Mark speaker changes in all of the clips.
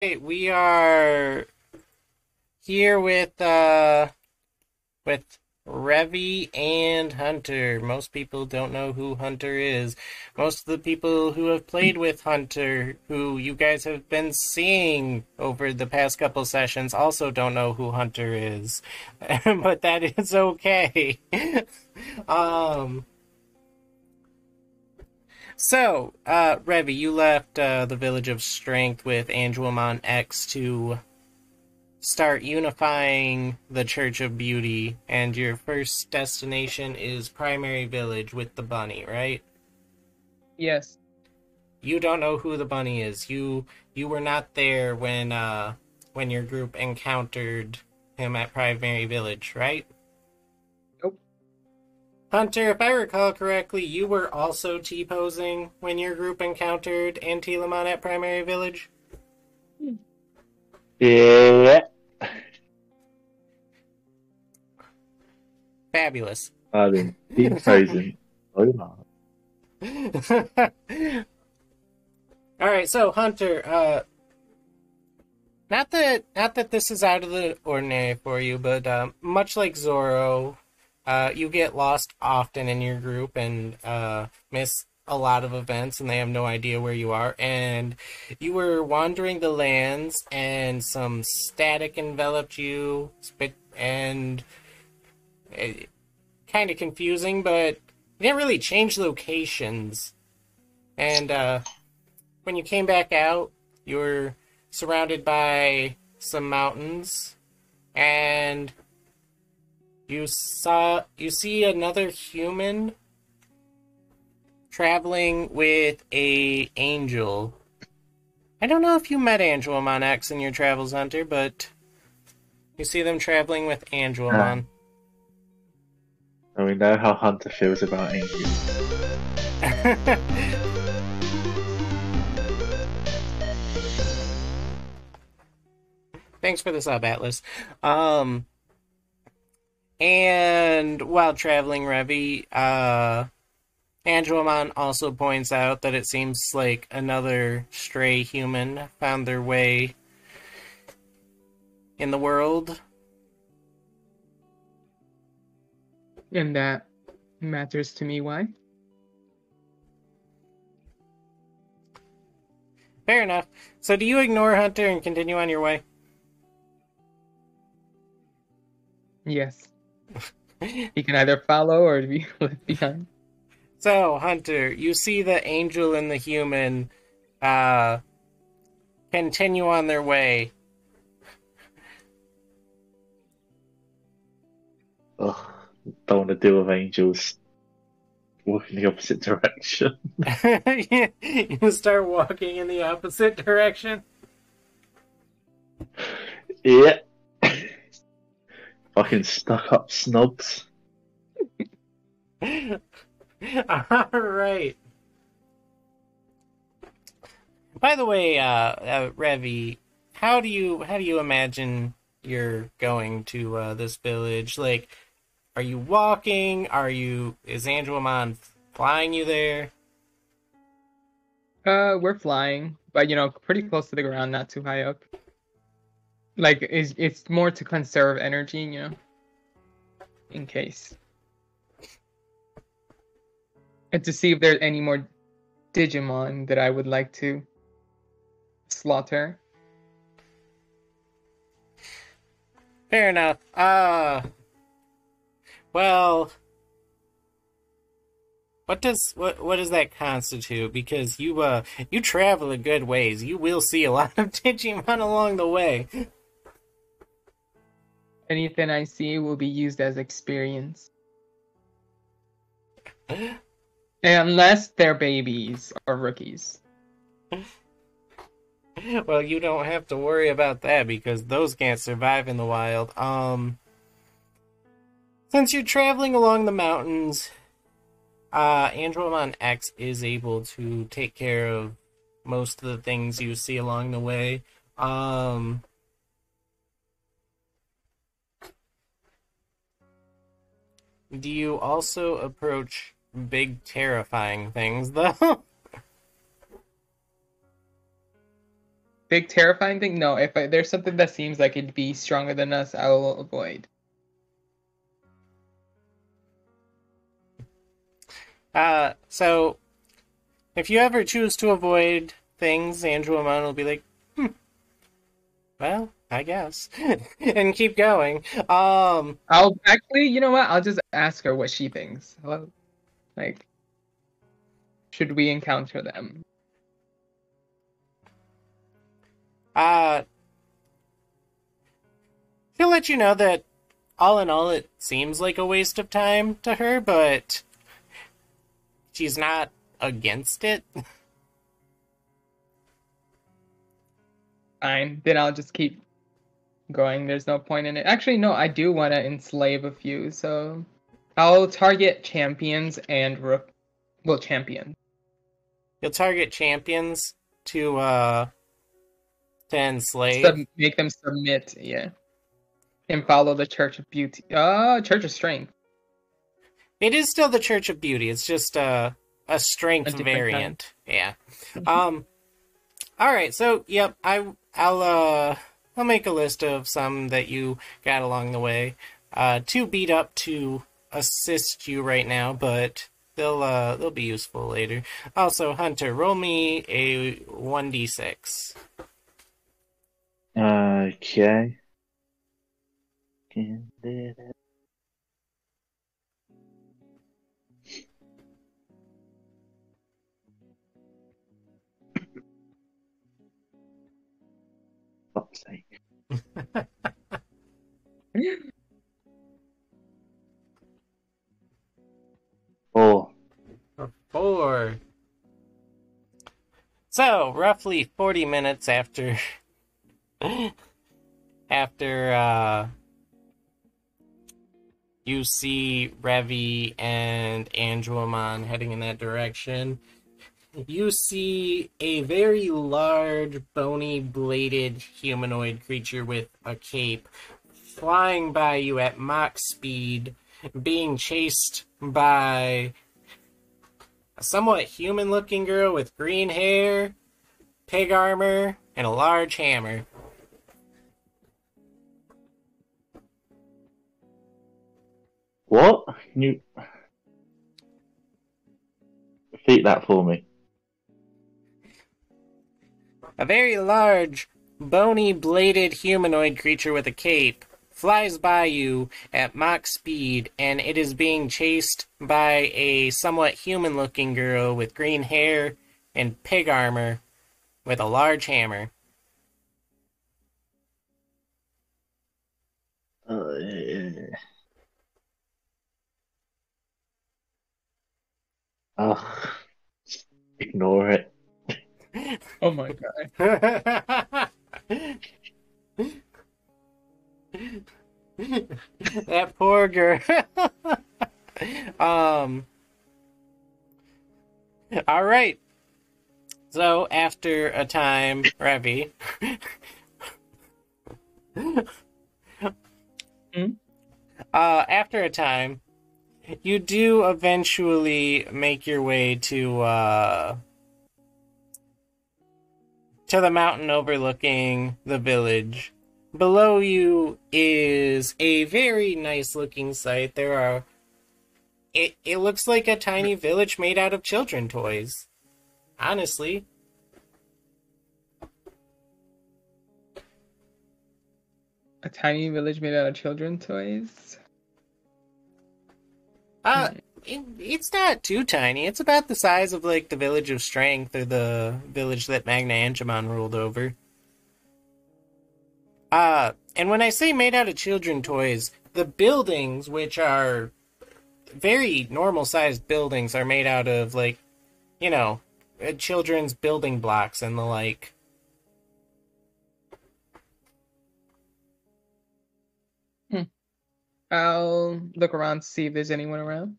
Speaker 1: Hey, we are here with Revy and Hunter. Most people don't know who Hunter is. Most of the people who have played with Hunter, who you guys have been seeing over the past couple sessions, also don't know who Hunter is. But that is okay. um Revy, you left the Village of Strength with Angelmon X to start unifying the Church of Beauty, and your first destination is Primary Village with the bunny, right?
Speaker 2: Yes.
Speaker 1: You don't know who the bunny is. You were not there when your group encountered him at Primary Village, right?
Speaker 2: Nope.
Speaker 1: Hunter, if I recall correctly, you were also T-posing when your group encountered Antilamon at Primary Village?
Speaker 3: Yeah,
Speaker 1: Fabulous.
Speaker 3: Alan, Team Frozen. Oh, no.
Speaker 1: Alright, so Hunter, not that this is out of the ordinary for you, but much like Zoro, you get lost often in your group and miss a lot of events, and they have no idea where you are. And you were wandering the lands, and some static enveloped you, and kind of confusing, but you didn't really change locations. And when you came back out, you were surrounded by some mountains, and you see another human traveling with a angel. I don't know if you met Angelmon X in your travels, Hunter, but you see them traveling with
Speaker 3: Ah,
Speaker 1: Angelmon.
Speaker 3: and we know how Hunter feels about angels.
Speaker 1: Thanks for the sub, Atlas. Um, and while traveling, Revy, Angelmon also points out that it seems like another stray human found their way in the world.
Speaker 2: And that matters to me. Why?
Speaker 1: Fair enough. So do you ignore Hunter and continue on your way?
Speaker 2: Yes. He can either follow or be left behind.
Speaker 1: So, Hunter, you see the angel and the human uh, continue on their way.
Speaker 3: Ugh, don't want to deal with angels. Walk in the opposite direction.
Speaker 1: You start walking in the opposite direction.
Speaker 3: Yeah. Fucking stuck up snobs.
Speaker 1: All right. By the way, Revy, how do you imagine you're going to this village? Like, are you walking? Is Angelmon flying you there?
Speaker 2: We're flying, but pretty close to the ground, not too high up. Like it's more to conserve energy, in case. And to see if there's any more Digimon that I would like to slaughter.
Speaker 1: Fair enough. Well, what does that constitute? Because you travel a good ways. You will see a lot of Digimon along the way.
Speaker 2: Anything I see will be used as experience. Unless they're babies or rookies.
Speaker 1: Well, you don't have to worry about that because those can't survive in the wild. Since you're traveling along the mountains, Andromon X is able to take care of most of the things you see along the way. Um, do you also approach big, terrifying things, though?
Speaker 2: big terrifying thing, no. If there's something that seems like it'd be stronger than us, I will avoid.
Speaker 1: So if you ever choose to avoid things, Andromon will be like, well, I guess, and keep going.
Speaker 2: I'll actually, you know what? I'll just ask her what she thinks. Hello? Like, should we encounter them?
Speaker 1: She'll let you know that all in all, it seems like a waste of time to her, but she's not against it.
Speaker 2: Fine. Then I'll just keep going. There's no point in it. Actually, no, I do want to enslave a few, so I'll target champions and champions.
Speaker 1: You'll target champions to enslave.
Speaker 2: Make them submit, yeah. And follow the Church of Beauty. Church of Strength.
Speaker 1: It is still the Church of Beauty. It's just a strength variant. Yeah. All right. So, yep. I'll make a list of some that you got along the way. Too beat up to assist you right now, but they'll be useful later. Also, Hunter, roll me a 1d6.
Speaker 3: Okay. Fuck's sake. Oh.
Speaker 1: 4. So, roughly 40 minutes after you see Revy and Andromon heading in that direction, you see a very large, bony, bladed humanoid creature with a cape flying by you at Mach speed, being chased by a somewhat human-looking girl with green hair, pig armor, and a large hammer.
Speaker 3: What? Can you repeat that for me?
Speaker 1: A very large, bony, bladed humanoid creature with a cape flies by you at Mach speed, and it is being chased by a somewhat human-looking girl with green hair and pig armor with a large hammer.
Speaker 3: Ugh. Ignore it.
Speaker 2: Oh my god.
Speaker 1: That poor girl. All right. So after a time, Revy. After a time, you do eventually make your way to the mountain overlooking the village. Below you is a very nice looking sight. It looks like a tiny village made out of children toys. Honestly.
Speaker 2: A tiny village made out of children's toys?
Speaker 1: It's not too tiny. It's about the size of, like, the Village of Strength, or the village that Magna Angemon ruled over. And when I say made out of children toys, the buildings, which are very normal-sized buildings, are made out of, like, you know, children's building blocks and the like.
Speaker 2: I'll look around to see if there's anyone around.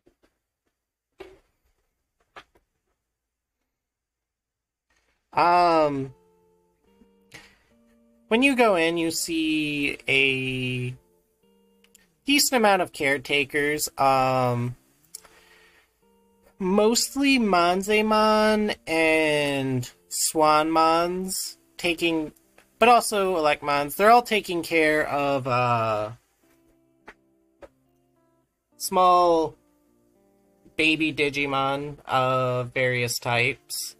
Speaker 1: When you go in, you see a decent amount of caretakers, mostly Manzemon and Swanmons taking but also Elecmons. They're all taking care of small baby Digimon of various types.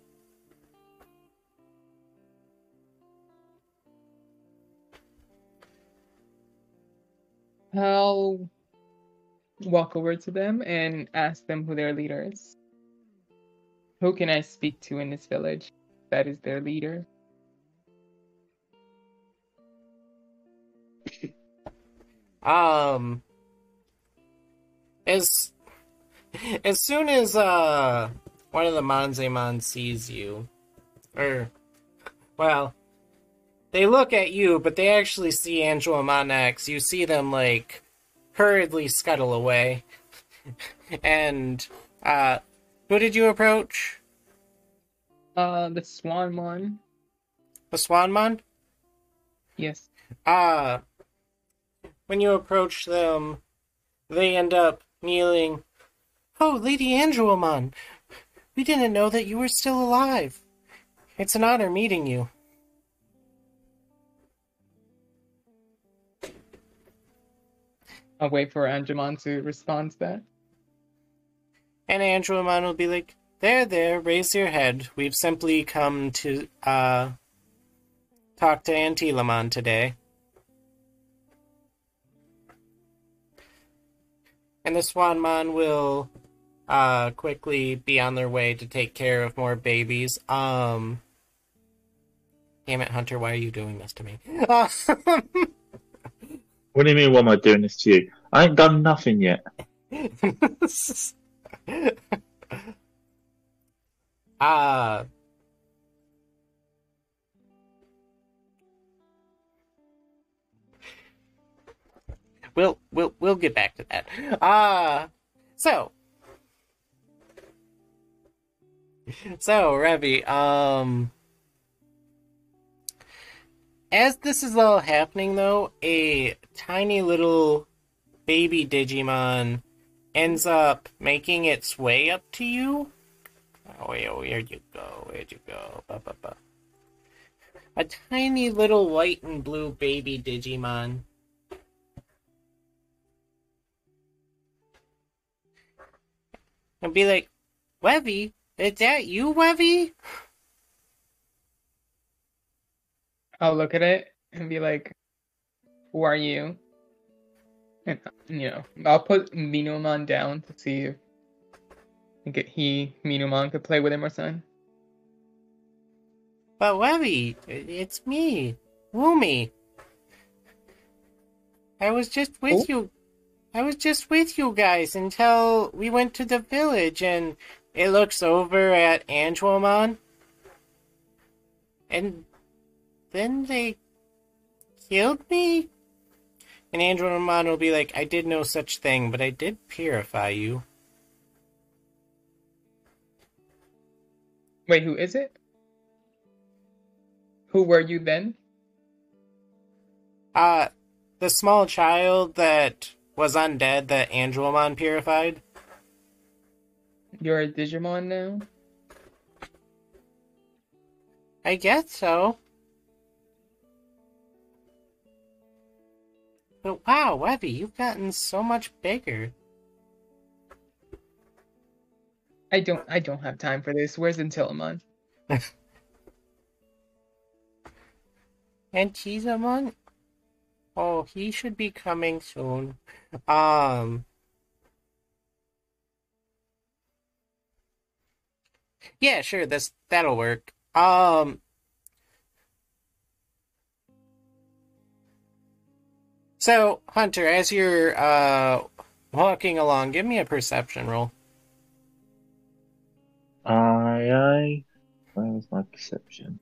Speaker 2: I'll walk over to them and ask them who their leader is. Who can I speak to in this village that is their leader?
Speaker 1: Um, as as soon as one of the Manzemon sees you, or well, they look at you, but they actually see Angelomon X. You see them like hurriedly scuttle away. And who did you approach?
Speaker 2: The Swanmon.
Speaker 1: The Swanmon?
Speaker 2: Yes.
Speaker 1: When you approach them, they end up kneeling. Oh, Lady Angelomon, we didn't know that you were still alive. It's an honor meeting you.
Speaker 2: I'll wait for Angemon to respond to that.
Speaker 1: And Angelomon will be like, there, raise your head. We've simply come to talk to Antilamon today. And the Swanmon will quickly be on their way to take care of more babies. Damn it, Hunter, why are you doing this to me?
Speaker 3: What do you mean, why am I doing this to you? I ain't done nothing yet.
Speaker 1: uh we'll get back to that. So Revy, as this is all happening though, a tiny little baby Digimon ends up making its way up to you. Oh, where'd you go? Where'd you go? Ba, ba, ba. A tiny little white and blue baby Digimon. And be like, Wevy? Is that you, Wevy?
Speaker 2: I'll look at it and be like, who are you? And, I'll put Minumon down to see if Minumon could play with him or something.
Speaker 1: But Wevy, it's me, Woomy. I was just with you. I was just with you guys until we went to the village, and it looks over at Angelomon. And then they killed me? And Angelomon will be like, I did no such thing, but I did purify you.
Speaker 2: Wait, who is it? Who were you then?
Speaker 1: The small child that was undead that Angelomon purified.
Speaker 2: You're a Digimon now?
Speaker 1: I guess so. But wow, Webby, you've gotten so much bigger.
Speaker 2: I don't have time for this. Where's Intillimon?
Speaker 1: And Chizamon? Oh, he should be coming soon. Yeah, sure, that'll work. So, Hunter, as you're walking along, give me a perception roll.
Speaker 3: Aye. Where was my perception?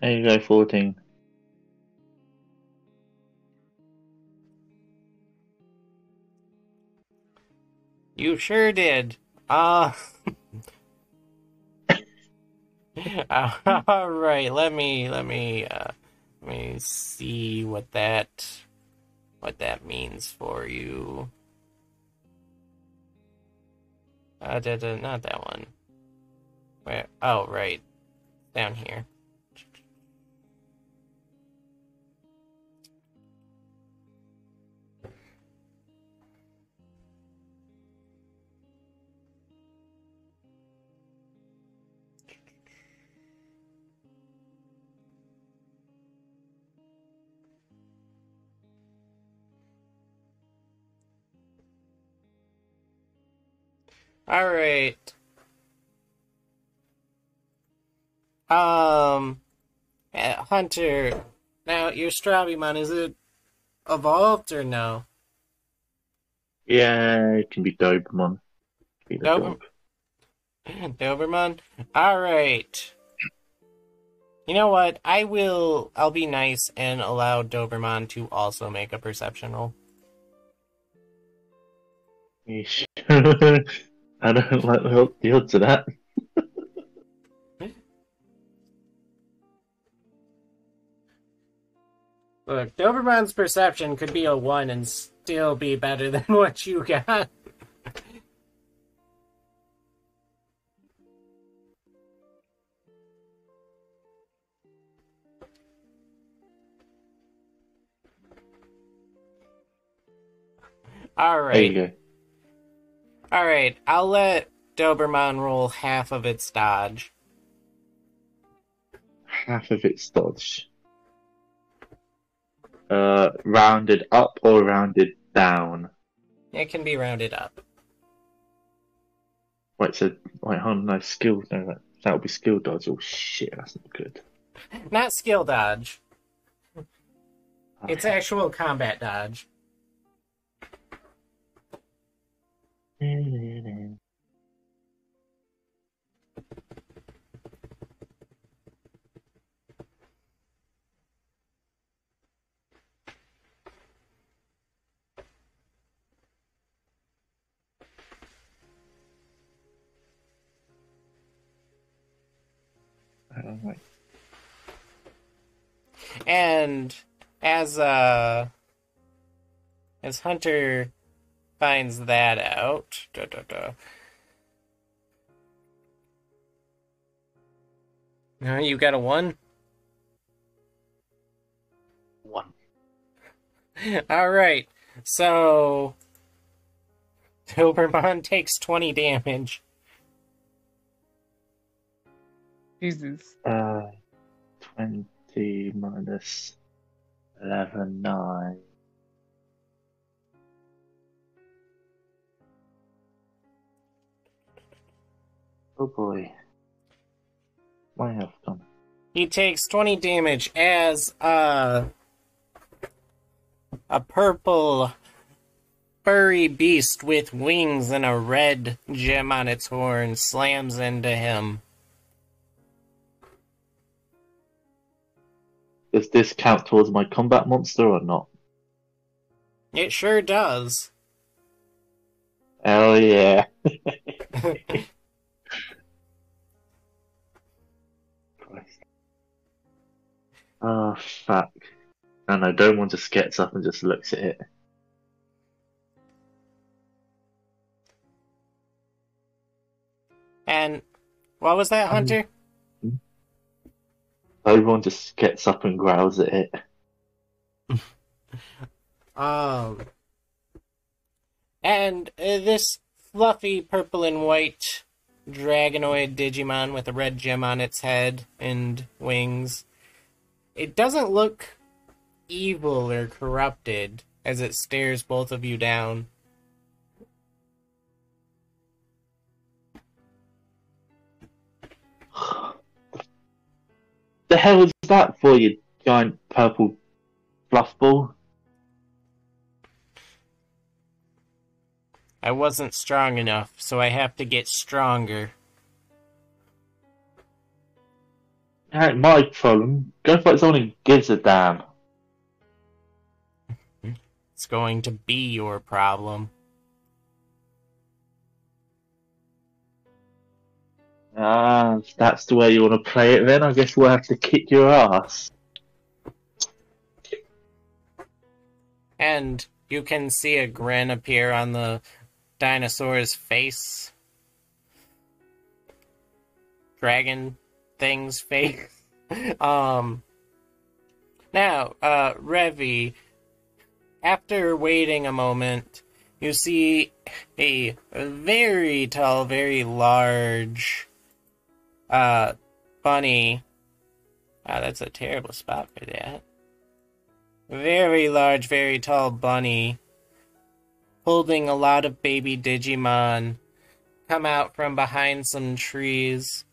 Speaker 3: There you go, 14.
Speaker 1: You sure did. All right. Let me see what that means for you. Not that one. Where? Oh, right. Down here. All right. Hunter. Now, your Strabimon, is it evolved or no?
Speaker 3: Yeah, it can be Doberman. Be the
Speaker 1: Dober-
Speaker 3: dog.
Speaker 1: Doberman? Alright. You know what? I'll be nice and allow Doberman to also make a perception roll.
Speaker 3: Yeesh. I don't like the odds of that.
Speaker 1: Look, Doberman's perception could be a 1 and still be better than what you got.
Speaker 3: There you
Speaker 1: Alright.
Speaker 3: go.
Speaker 1: Alright, I'll let Doberman roll half of its dodge.
Speaker 3: Half of its dodge. Rounded up or rounded down?
Speaker 1: It can be rounded up.
Speaker 3: Wait, hold on, no, skill, no, that would be skill dodge. Oh shit, that's not good.
Speaker 1: Not skill dodge. It's
Speaker 3: Okay.
Speaker 1: actual combat dodge.
Speaker 3: Right.
Speaker 1: And as Hunter finds that out, You got a 1?
Speaker 3: One.
Speaker 1: Alright, so Doberman takes 20 damage.
Speaker 2: Jesus.
Speaker 3: 20 minus 11, 9. Oh boy. My health gone.
Speaker 1: He takes 20 damage as a purple furry beast with wings and a red gem on its horn slams into him.
Speaker 3: Does this count towards my combat monster or not?
Speaker 1: It sure does.
Speaker 3: Hell yeah. Christ. Oh, fuck. And I don't want to gets up and just looks at it.
Speaker 1: And what was that, Hunter?
Speaker 3: Everyone just gets up and growls at it.
Speaker 1: And this fluffy purple and white dragonoid Digimon with a red gem on its head and wings, it doesn't look evil or corrupted as it stares both of you down.
Speaker 3: The hell is that for, you giant purple fluff ball?
Speaker 1: I wasn't strong enough, so I have to get stronger.
Speaker 3: That ain't my problem. Go fight someone who gives a damn.
Speaker 1: It's going to be your problem.
Speaker 3: Ah, that's the way you want to play it then. I guess we'll have to kick your ass.
Speaker 1: And you can see a grin appear on the dinosaur's face. Dragon thing's face. Now, Revy, after waiting a moment, you see a very tall, very large bunny. That's a terrible spot for that. Very large, very tall bunny holding a lot of baby Digimon come out from behind some trees.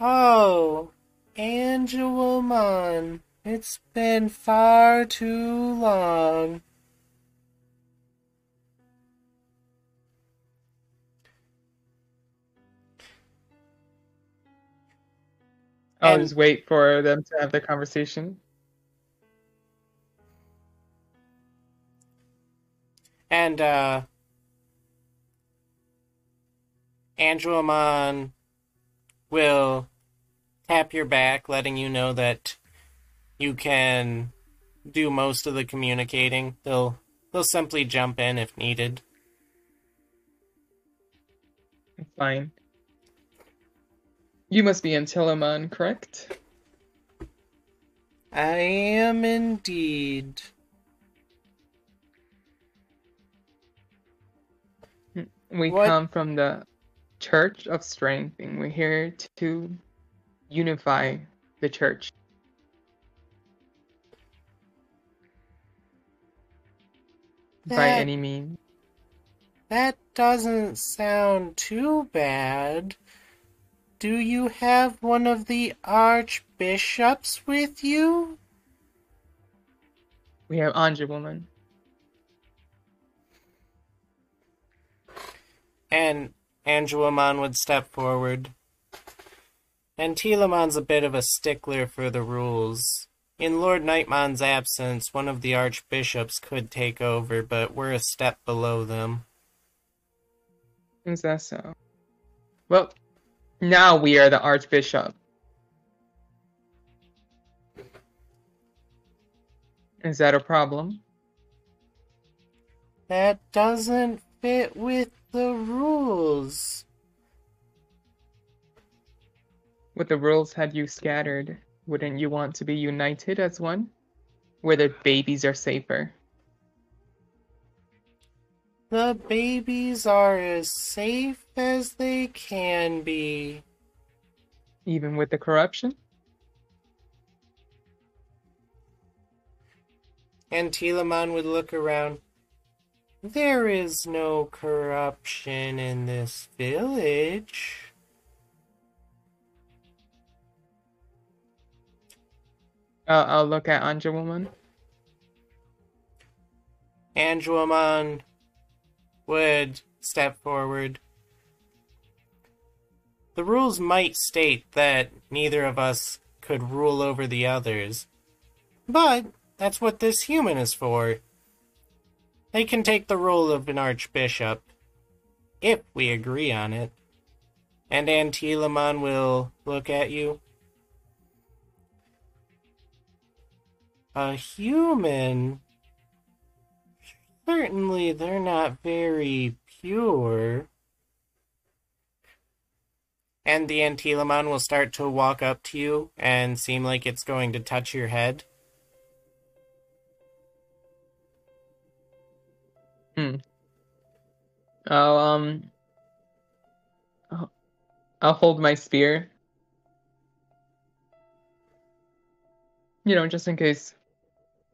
Speaker 1: Oh, Angelomon, it's been far too long.
Speaker 2: I'll
Speaker 1: And-
Speaker 2: just wait for them to have the conversation.
Speaker 1: And, Angelomon will tap your back, letting you know that you can do most of the communicating. They'll simply jump in if needed.
Speaker 2: Fine. You must be Antilomon, correct?
Speaker 1: I am indeed.
Speaker 2: We
Speaker 1: What?
Speaker 2: come from the Church of Strength, and we're here to unify the church. By
Speaker 1: That-
Speaker 2: any means.
Speaker 1: That doesn't sound too bad. Do you have one of the archbishops with you?
Speaker 2: We have Angelwoman.
Speaker 1: And Angelomon would step forward. And Telamon's a bit of a stickler for the rules. In Lord Nightmon's absence, one of the archbishops could take over, but we're a step below them.
Speaker 2: Is that so? Well, now we are the Archbishop. Is that a problem?
Speaker 1: That doesn't fit with the rules.
Speaker 2: With the rules had you scattered, wouldn't you want to be united as one? Where the babies are safer.
Speaker 1: The babies are as safe as they can be.
Speaker 2: Even with the corruption?
Speaker 1: And Telamon would look around. There is no corruption in this village.
Speaker 2: I'll look at Angelwoman.
Speaker 1: Angelomon would step forward. The rules might state that neither of us could rule over the others, but that's what this human is for. They can take the role of an archbishop, if we agree on it. And Antilamon will look at you. A human? Certainly they're not very pure. And the Antilamon will start to walk up to you and seem like it's going to touch your head.
Speaker 2: I'll I'll hold my spear. You know, just in case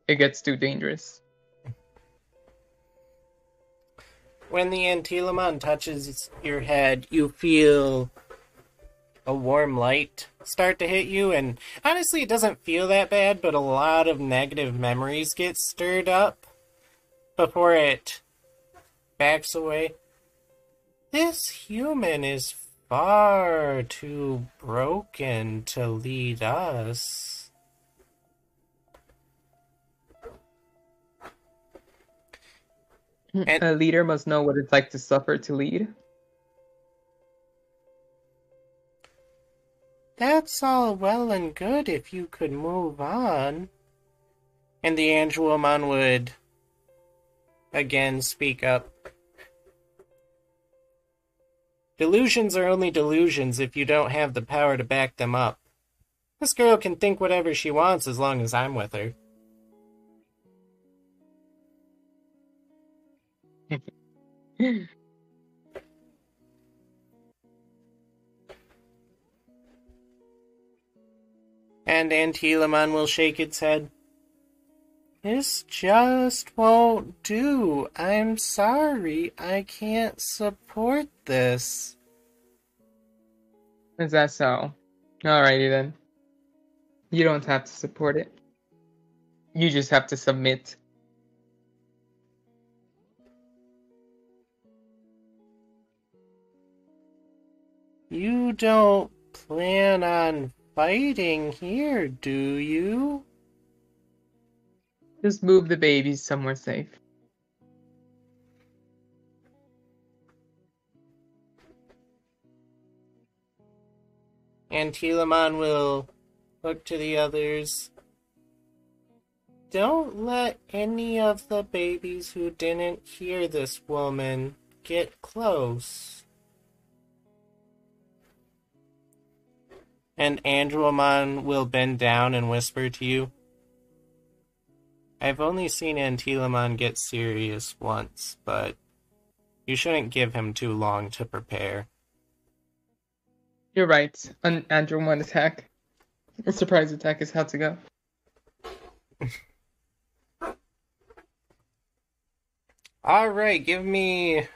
Speaker 2: it gets too dangerous.
Speaker 1: When the Antilamon touches your head, you feel a warm light start to hit you, and honestly, it doesn't feel that bad, but a lot of negative memories get stirred up before it backs away. This human is far too broken to lead us. And-
Speaker 2: A leader must know what it's like to suffer to lead.
Speaker 1: that's all well and good if you could move on. And the Angelomon would again speak up. Delusions are only delusions if you don't have the power to back them up. This girl can think whatever she wants as long as I'm with her. And Antilamon will shake its head. This just won't do. I'm sorry, I can't support this.
Speaker 2: Is that so? Alrighty then. You don't have to support it. You just have to submit.
Speaker 1: You don't plan on fighting here, do you?
Speaker 2: Just move the babies somewhere safe.
Speaker 1: Antilamon will look to the others. Don't let any of the babies who didn't hear this woman get close. And Andromon will bend down and whisper to you. I've only seen Antilamon get serious once, but you shouldn't give him too long to prepare.
Speaker 2: You're right. An Andrew 1 attack. A surprise attack is how to go.
Speaker 1: Alright, give me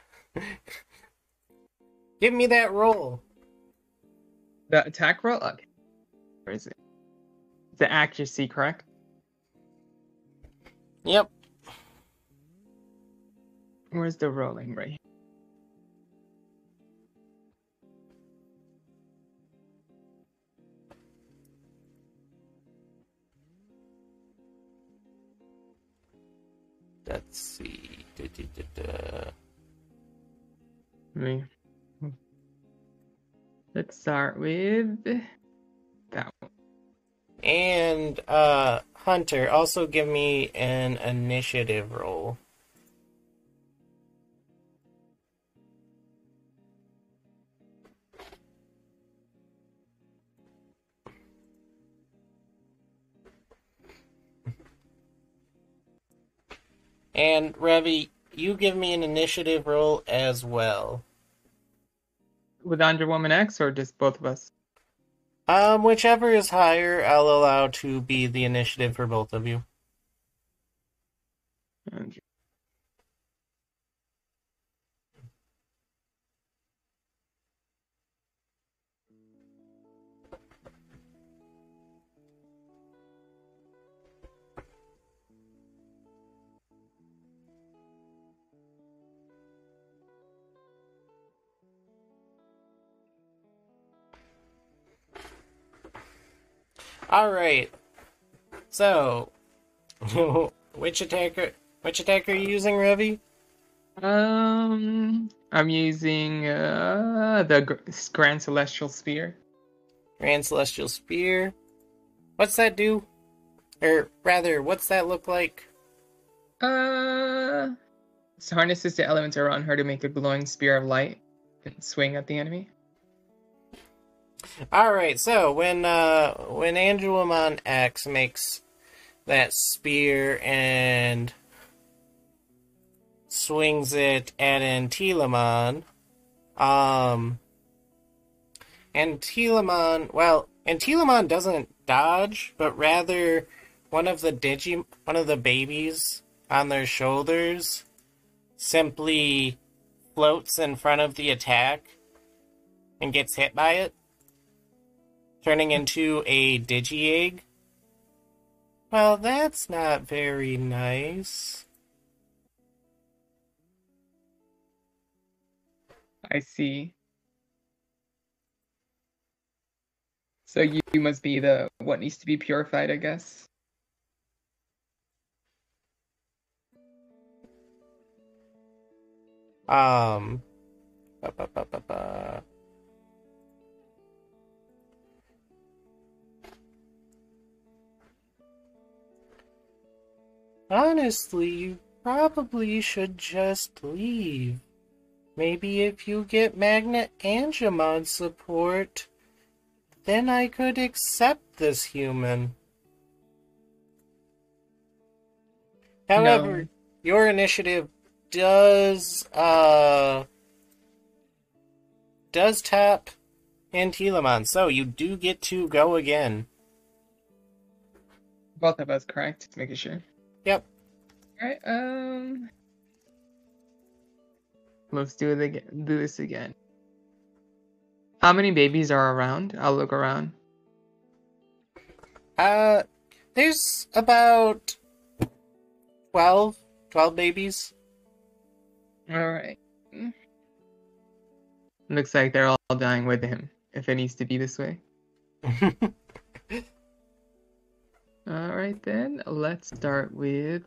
Speaker 1: that roll.
Speaker 2: The attack roll? Okay. Where is it? The accuracy, correct?
Speaker 1: Yep.
Speaker 2: Where's the rolling right here?
Speaker 1: Let's see.
Speaker 2: Let's start with that one.
Speaker 1: And Hunter, also give me an initiative roll. And Revy, you give me an initiative roll as well.
Speaker 2: With Andrew Woman X or just both of us?
Speaker 1: Whichever is higher, I'll allow to be the initiative for both of you.
Speaker 2: Andrew.
Speaker 1: Alright. So, which attacker are you using, Revy?
Speaker 2: I'm using the Grand Celestial Spear.
Speaker 1: Grand Celestial Spear. What's that do? Or rather, what's that look like?
Speaker 2: It harnesses the elements around her to make a glowing spear of light and swing at the enemy.
Speaker 1: Alright, so when Angelomon X makes that spear and swings it at Antilamon, Antilamon doesn't dodge, but rather one of the babies on their shoulders simply floats in front of the attack and gets hit by it, turning into a Digi-Egg. Well, that's not very nice.
Speaker 2: I see. So you must be the what needs to be purified, I guess.
Speaker 1: Ba, ba, ba, ba, ba. Honestly, you probably should just leave. Maybe if you get Magna Angemon support, then I could accept this human. However,
Speaker 2: No.
Speaker 1: your initiative does tap Antilamon, so you do get to go again.
Speaker 2: Both of us, correct? Just making sure.
Speaker 1: Yep.
Speaker 2: Alright, let's do it again. Do this again. How many babies are around? I'll look around.
Speaker 1: There's about 12 babies.
Speaker 2: Alright. Looks like they're all dying with him, if it needs to be this way. Alright then, let's start with...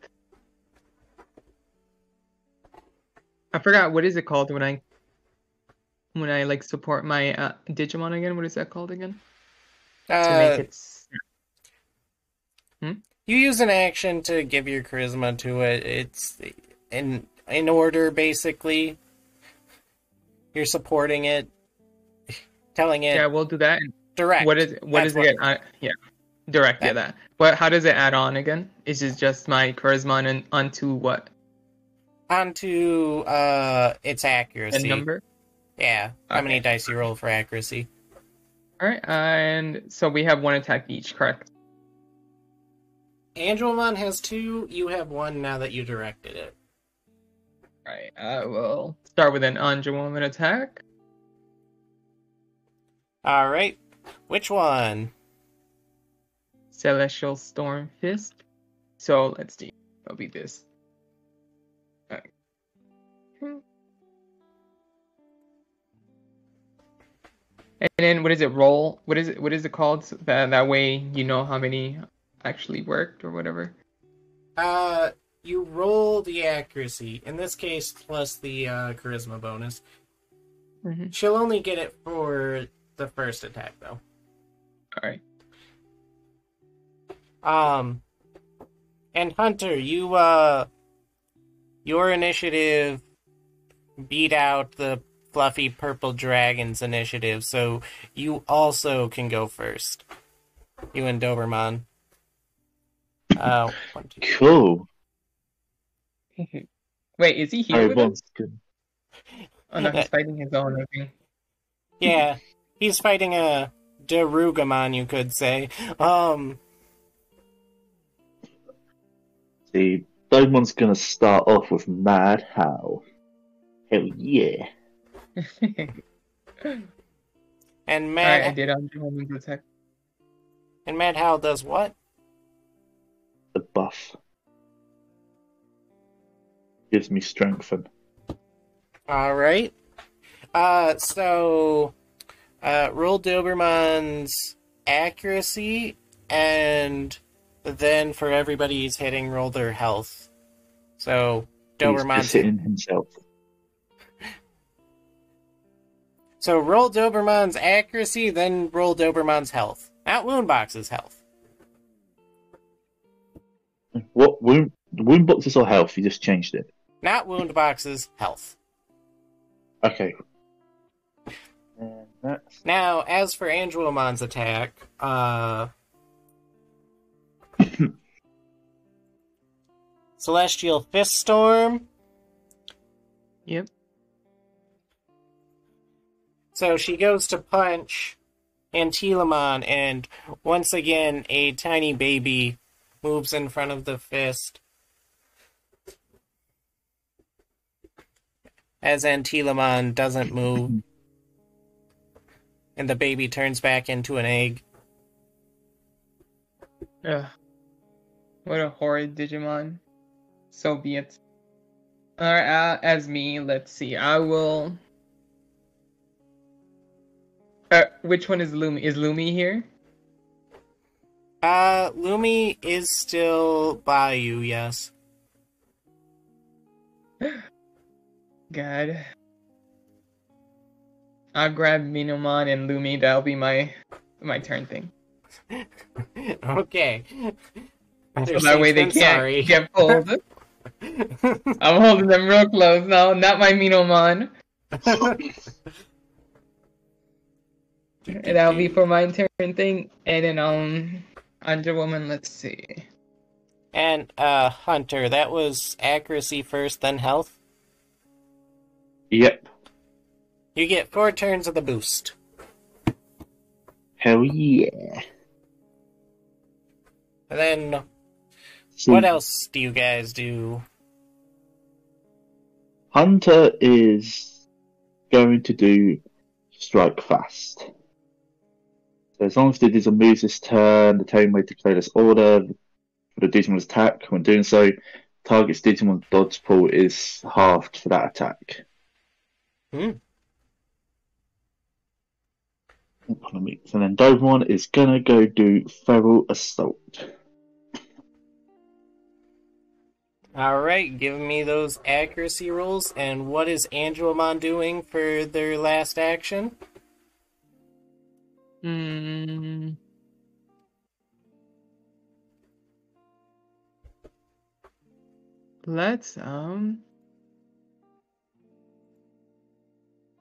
Speaker 2: I forgot, what is it called when I like support my Digimon again? What is that called again? To make it...
Speaker 1: You use an action to give your charisma to it. It's in order, basically. You're supporting it, telling it.
Speaker 2: Yeah, we'll do that.
Speaker 1: Direct.
Speaker 2: What is it again? Yeah, direct. Yeah, that. But how does it add on again? Is it just my charisma and onto what?
Speaker 1: Onto its accuracy.
Speaker 2: A number?
Speaker 1: Yeah. How many dice you roll for accuracy?
Speaker 2: Alright, and so we have one attack each, correct?
Speaker 1: Angelmon has 2, you have 1 now that you directed it.
Speaker 2: Alright, I will start with an Angelwoman attack.
Speaker 1: Alright. Which one?
Speaker 2: Celestial Storm Fist. So let's see. It'll be this. Alright. And then what is it? Roll. What is it called? So that way you know how many actually worked or whatever.
Speaker 1: You roll the accuracy. In this case, plus the charisma bonus.
Speaker 2: Mm-hmm.
Speaker 1: She'll only get it for the first attack, though.
Speaker 2: Alright.
Speaker 1: And Hunter, you your initiative beat out the fluffy purple dragon's initiative, so you also can go first. You and Doberman. 1, 2.
Speaker 3: Cool.
Speaker 2: Wait, is he here with us?
Speaker 3: Good.
Speaker 2: Oh no, he's fighting his own, I think.
Speaker 1: Yeah, he's fighting a Darugamon, you could say.
Speaker 3: See, Domon's gonna start off with Mad How. Hell yeah.
Speaker 1: And
Speaker 2: Alright, I did Angelwoman's attack.
Speaker 1: And Mad Hal does what?
Speaker 3: The buff. Gives me strengthen.
Speaker 1: Alright. So roll Doberman's accuracy, and then for everybody he's hitting, roll their health. So Doberman's
Speaker 3: He's just hitting himself.
Speaker 1: So roll Doberman's accuracy, then roll Doberman's health. Not Woundbox's health.
Speaker 3: What wound boxes or health? You just changed it.
Speaker 1: Not Woundbox's health.
Speaker 3: Okay. And that's
Speaker 1: Now, as for Angelomon's attack, Celestial Fist Storm.
Speaker 2: Yep.
Speaker 1: So she goes to punch Antilamon, and once again, a tiny baby moves in front of the fist. As Antilamon doesn't move, and the baby turns back into an egg.
Speaker 2: Ugh. What a horrid Digimon. So be it. Alright, as me, let's see. I will... which one is Lumi? Is Lumi here?
Speaker 1: Lumi is still by you, yes.
Speaker 2: God. I'll grab Minamon and Lumi. That'll be my turn thing.
Speaker 1: Okay.
Speaker 2: So that way they
Speaker 1: I'm
Speaker 2: can't
Speaker 1: sorry.
Speaker 2: get pulled. I'm holding them real close now, not my Minomon. And that'll be for my turn thing. And then Under Woman, let's see.
Speaker 1: And Hunter, that was accuracy first, then health.
Speaker 3: Yep.
Speaker 1: You get 4 turns of the boost.
Speaker 3: Hell yeah.
Speaker 1: And then,
Speaker 3: See,
Speaker 1: what else do you guys do?
Speaker 3: Hunter is going to do strike fast. So as long as the Digimon moves this turn, the turn may declare this order for the Digimon's attack. When doing so, target's Digimon dodge pool is halved for that attack.
Speaker 1: Hmm.
Speaker 3: So then Dobermon is gonna go do Feral Assault.
Speaker 1: Alright, give me those accuracy rolls. And what is Angelomon doing for their last action?
Speaker 2: Let's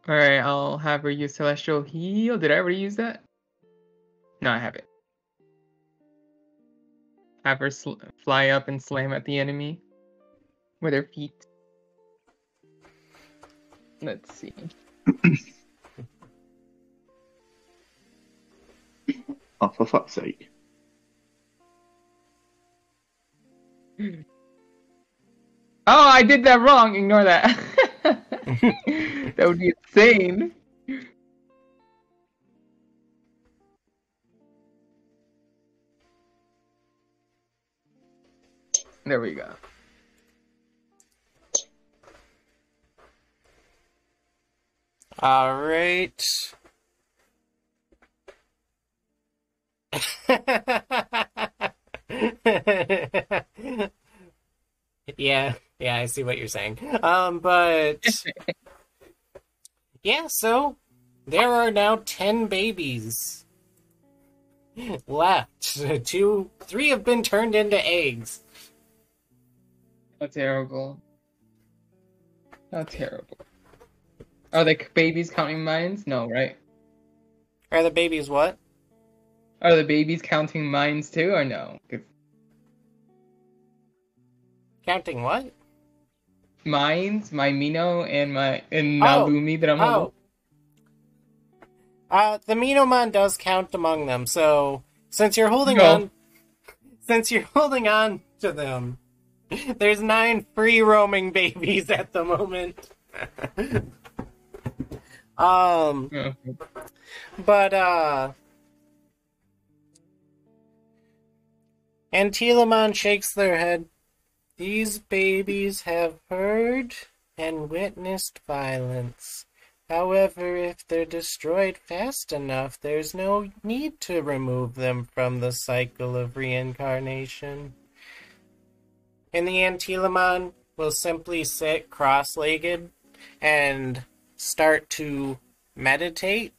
Speaker 2: Alright, I'll have her use Celestial Heal. Did I already use that? No, I haven't. Have her fly up and slam at the enemy with her feet. Let's see.
Speaker 3: Oh, for fuck's sake.
Speaker 2: Oh, I did that wrong. Ignore that. That would be insane. There we go.
Speaker 1: Alright. Yeah, I see what you're saying. But yeah, so there are now 10 babies left. 3 have been turned into eggs.
Speaker 2: How terrible. How terrible. Are the babies counting mines? No, right?
Speaker 1: Are the babies what?
Speaker 2: Are the babies counting mines too, or no?
Speaker 1: Counting what?
Speaker 2: Mines, my Mino, and Nalumi that I'm holding.
Speaker 1: The Minomon does count among them, so since you're holding
Speaker 2: No.
Speaker 1: on to them, there's 9 free roaming babies at the moment.
Speaker 2: Okay.
Speaker 1: But Antilamon shakes their head. These babies have heard and witnessed violence. However, if they're destroyed fast enough, there's no need to remove them from the cycle of reincarnation. And the Antilamon will simply sit cross-legged and start to meditate.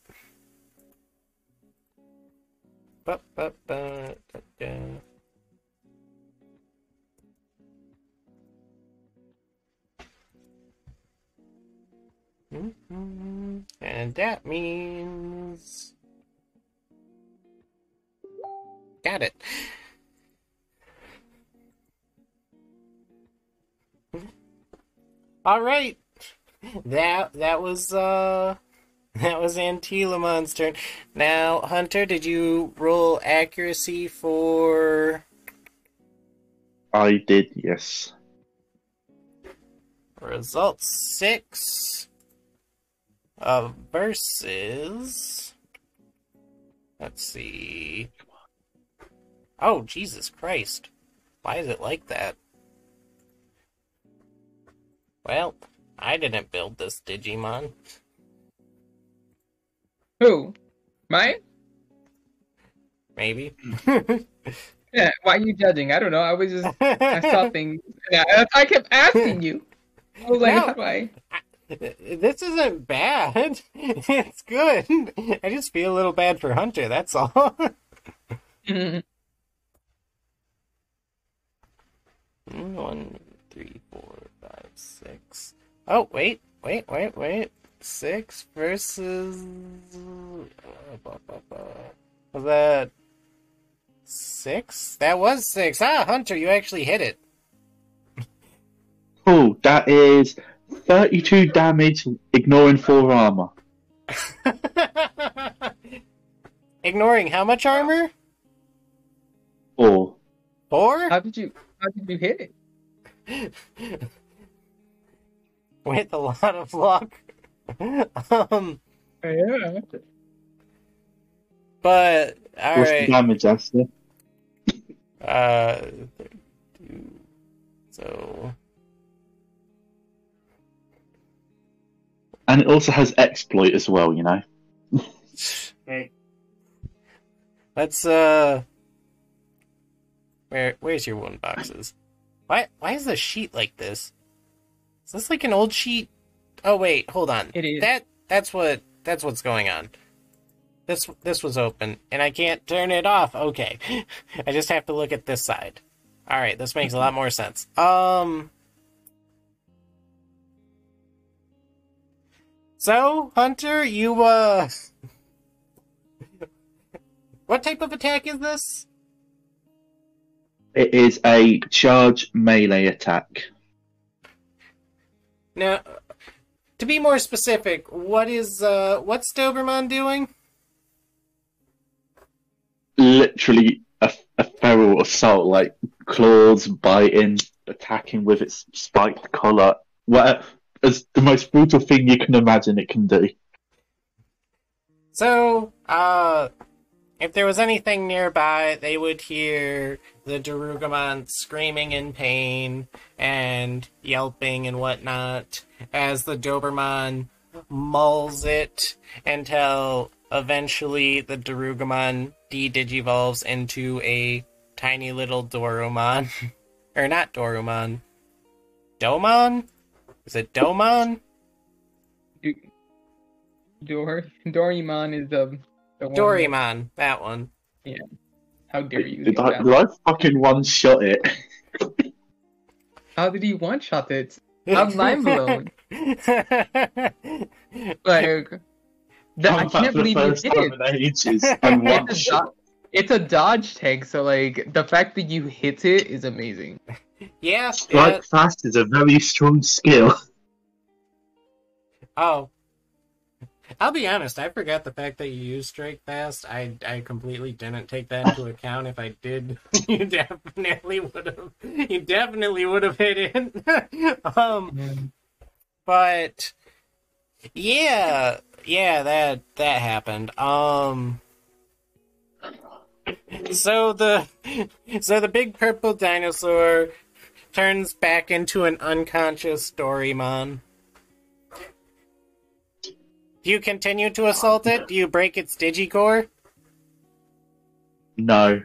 Speaker 1: And that means... Got it. All right. That was Antilamon's turn. Now, Hunter, did you roll accuracy for...
Speaker 3: I did, yes.
Speaker 1: Result 6 versus... Let's see... Oh, Jesus Christ. Why is it like that? Well, I didn't build this Digimon.
Speaker 2: Who? Mine?
Speaker 1: Maybe.
Speaker 2: Yeah, why are you judging? I don't know. I saw things. Yeah, I kept asking you. I was like,
Speaker 1: No.
Speaker 2: how do I?
Speaker 1: This isn't bad. It's good. I just feel a little bad for Hunter, that's all. 1, 3, 4, 5, 6. Oh, wait. 6 versus. Was that 6? That was 6. Ah, Hunter, you actually hit it.
Speaker 3: Oh, that is 32 damage, ignoring 4 armor.
Speaker 1: Ignoring how much armor?
Speaker 3: 4.
Speaker 1: 4?
Speaker 2: How did you hit it?
Speaker 1: With a lot of luck.
Speaker 2: Yeah.
Speaker 1: But,
Speaker 3: What's the
Speaker 1: alright.
Speaker 3: damage, Aster?
Speaker 1: 32. So.
Speaker 3: And it also has exploit as well, you know.
Speaker 1: Okay. Let's where's your wound boxes? Why is the sheet like this? Is this like an old sheet? Oh wait, hold on.
Speaker 2: It is.
Speaker 1: That's what's going on. This was open and I can't turn it off. Okay. I just have to look at this side. All right, this makes a lot more sense. So, Hunter, you what type of attack is this?
Speaker 3: It is a charge melee attack.
Speaker 1: Now, to be more specific, what's Doberman doing?
Speaker 3: Literally a feral assault, like claws, biting, attacking with its spiked collar. What? It's the most brutal thing you can imagine it can do.
Speaker 1: So, if there was anything nearby, they would hear the Darugamon screaming in pain and yelping and whatnot as the Doberman mauls it until eventually the Darugamon de-digivolves into a tiny little Dorumon. Or not Dorumon. Domon? Is it Domon?
Speaker 2: Doraemon is the one.
Speaker 1: Doraemon, that one.
Speaker 2: Yeah. How dare you?
Speaker 3: Did I fucking one-shot it?
Speaker 2: How did he one-shot it? I'm mind blown. Like, I can't believe you did it.
Speaker 3: In ages, and one-shot.
Speaker 2: It's a dodge tag, so like the fact that you hit it is amazing.
Speaker 1: Yeah.
Speaker 3: Strike fast is a very strong skill.
Speaker 1: Oh. I'll be honest, I forgot the fact that you used strike fast. I completely didn't take that into account. If I did, you definitely would have hit it. But yeah, that happened. So the big purple dinosaur turns back into an unconscious Doraemon. Do you continue to assault it? Do you break its digicore?
Speaker 3: No.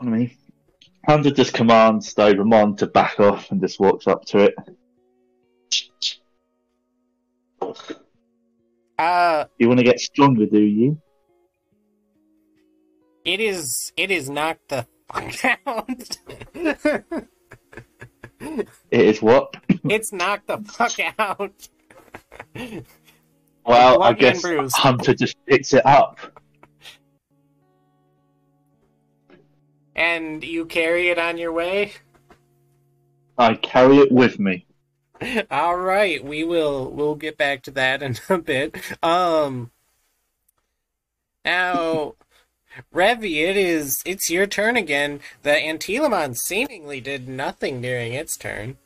Speaker 3: I mean, Hunter just commands Dobermon to back off and just walks up to it. You want to get stronger, do you?
Speaker 1: It is knocked the fuck out.
Speaker 3: It is what?
Speaker 1: It's knocked the fuck out.
Speaker 3: Well, I
Speaker 1: Bloody and
Speaker 3: guess
Speaker 1: bruised.
Speaker 3: Hunter just picks it up.
Speaker 1: And you carry it on your way?
Speaker 3: I carry it with me.
Speaker 1: Alright, we'll get back to that in a bit. Now, Revy, it's your turn again. The Antilamon seemingly did nothing during its turn.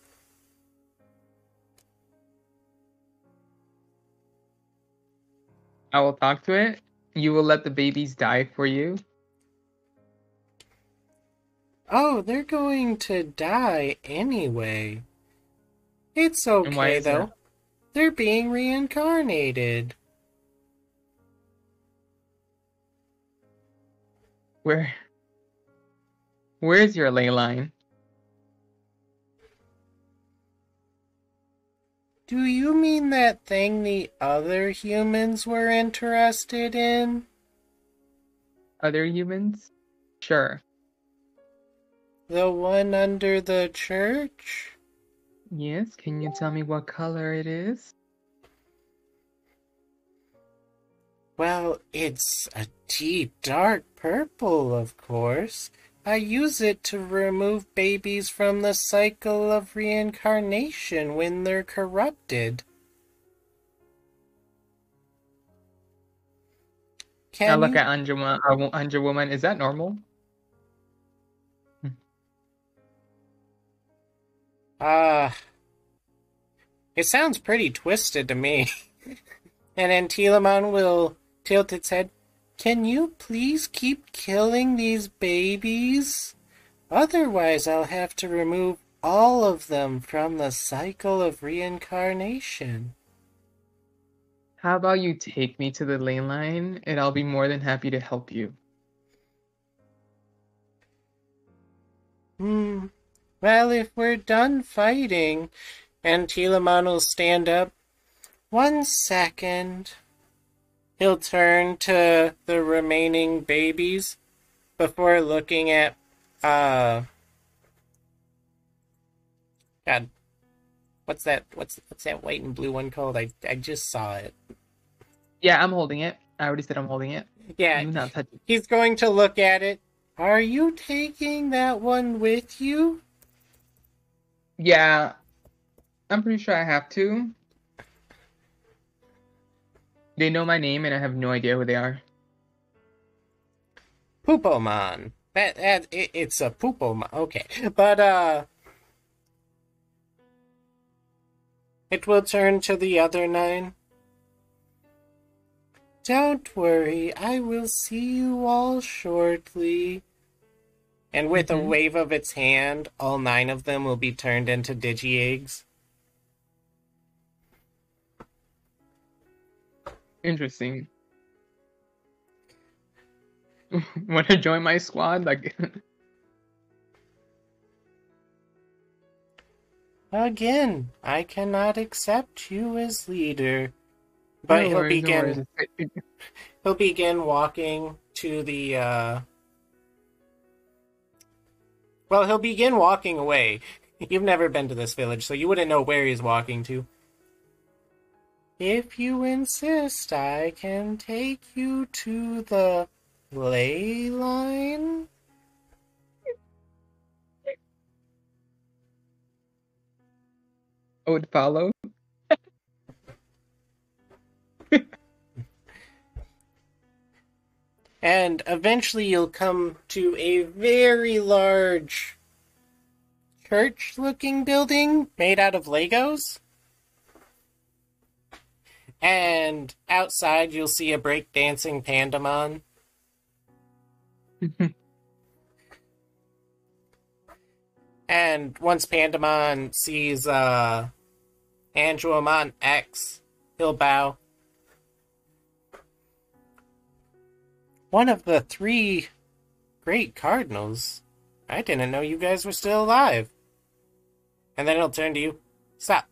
Speaker 2: I will talk to it. You will let the babies die for you.
Speaker 1: Oh, they're going to die anyway. It's
Speaker 2: And why
Speaker 1: okay,
Speaker 2: is
Speaker 1: though.
Speaker 2: that?
Speaker 1: They're being reincarnated.
Speaker 2: Where's your ley line?
Speaker 1: Do you mean that thing the other humans were interested in?
Speaker 2: Other humans? Sure.
Speaker 1: The one under the church?
Speaker 2: Yes, can you tell me what color it is?
Speaker 1: Well, it's a deep, dark purple, of course. I use it to remove babies from the cycle of reincarnation when they're corrupted.
Speaker 2: Now
Speaker 1: Can
Speaker 2: look
Speaker 1: you?
Speaker 2: at Anja Woman. Is that normal?
Speaker 1: Uh, it sounds pretty twisted to me. And Antilamon will tilt its head. Can you please keep killing these babies? Otherwise, I'll have to remove all of them from the cycle of reincarnation.
Speaker 2: How about you take me to the ley line, and I'll be more than happy to help you.
Speaker 1: Well, if we're done fighting, Antilamon will stand up. 1 second. He'll turn to the remaining babies before looking at, God, what's that? What's that white and blue one called? I just saw it.
Speaker 2: Yeah, I'm holding it. I already said I'm holding it.
Speaker 1: Yeah,
Speaker 2: Do not touch it.
Speaker 1: he's going to look at it. Are you taking that one with you?
Speaker 2: Yeah, I'm pretty sure I have to. They know my name, and I have no idea who they are.
Speaker 1: Poopomon. It's a Poopomon. Okay, but it will turn to the other 9. Don't worry, I will see you all shortly. And with a wave of its hand, all 9 of them will be turned into Digi-Eggs.
Speaker 2: Interesting. Want to join my squad? Like,
Speaker 1: Again, I cannot accept you as leader. But
Speaker 2: no worries, no worries.
Speaker 1: he'll begin walking to the well, he'll begin walking away. You've never been to this village, so you wouldn't know where he's walking to. If you insist, I can take you to the ley line.
Speaker 2: I would follow.
Speaker 1: And eventually you'll come to a very large church-looking building made out of Legos. And outside you'll see a break-dancing Pandamon. And once Pandamon sees Angelomon X, he'll bow. One of the 3 great cardinals. I didn't know you guys were still alive. And then he'll turn to you. Stop.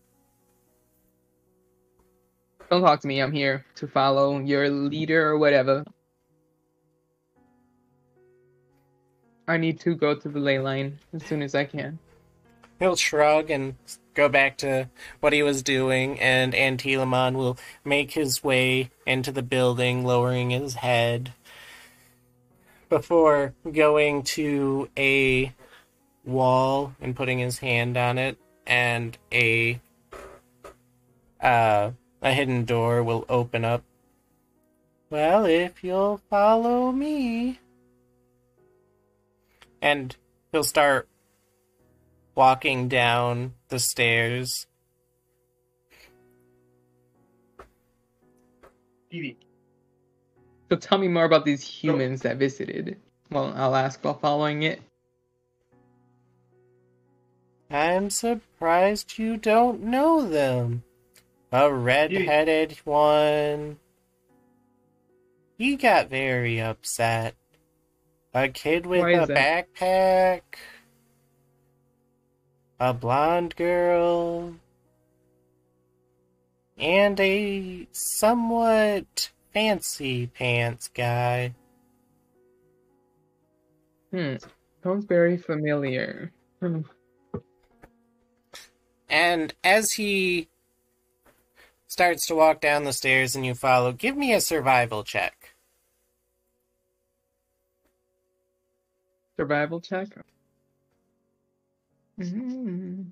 Speaker 2: Don't talk to me. I'm here to follow your leader or whatever. I need to go to the ley line as soon as I can.
Speaker 1: He'll shrug and go back to what he was doing, and Antilamon will make his way into the building, lowering his head, before going to a wall and putting his hand on it, and a hidden door will open up. Well, if you'll follow me. And he'll start walking down the stairs.
Speaker 2: So tell me more about these humans that visited. Well, I'll ask while following it.
Speaker 1: I'm surprised you don't know them. A red-headed one. He got very upset. A kid with
Speaker 2: Why
Speaker 1: a
Speaker 2: is that?
Speaker 1: backpack. A blonde girl. And a somewhat fancy pants guy.
Speaker 2: Sounds very familiar.
Speaker 1: And as he starts to walk down the stairs and you follow, give me a survival check.
Speaker 2: Survival check? Mm-hmm.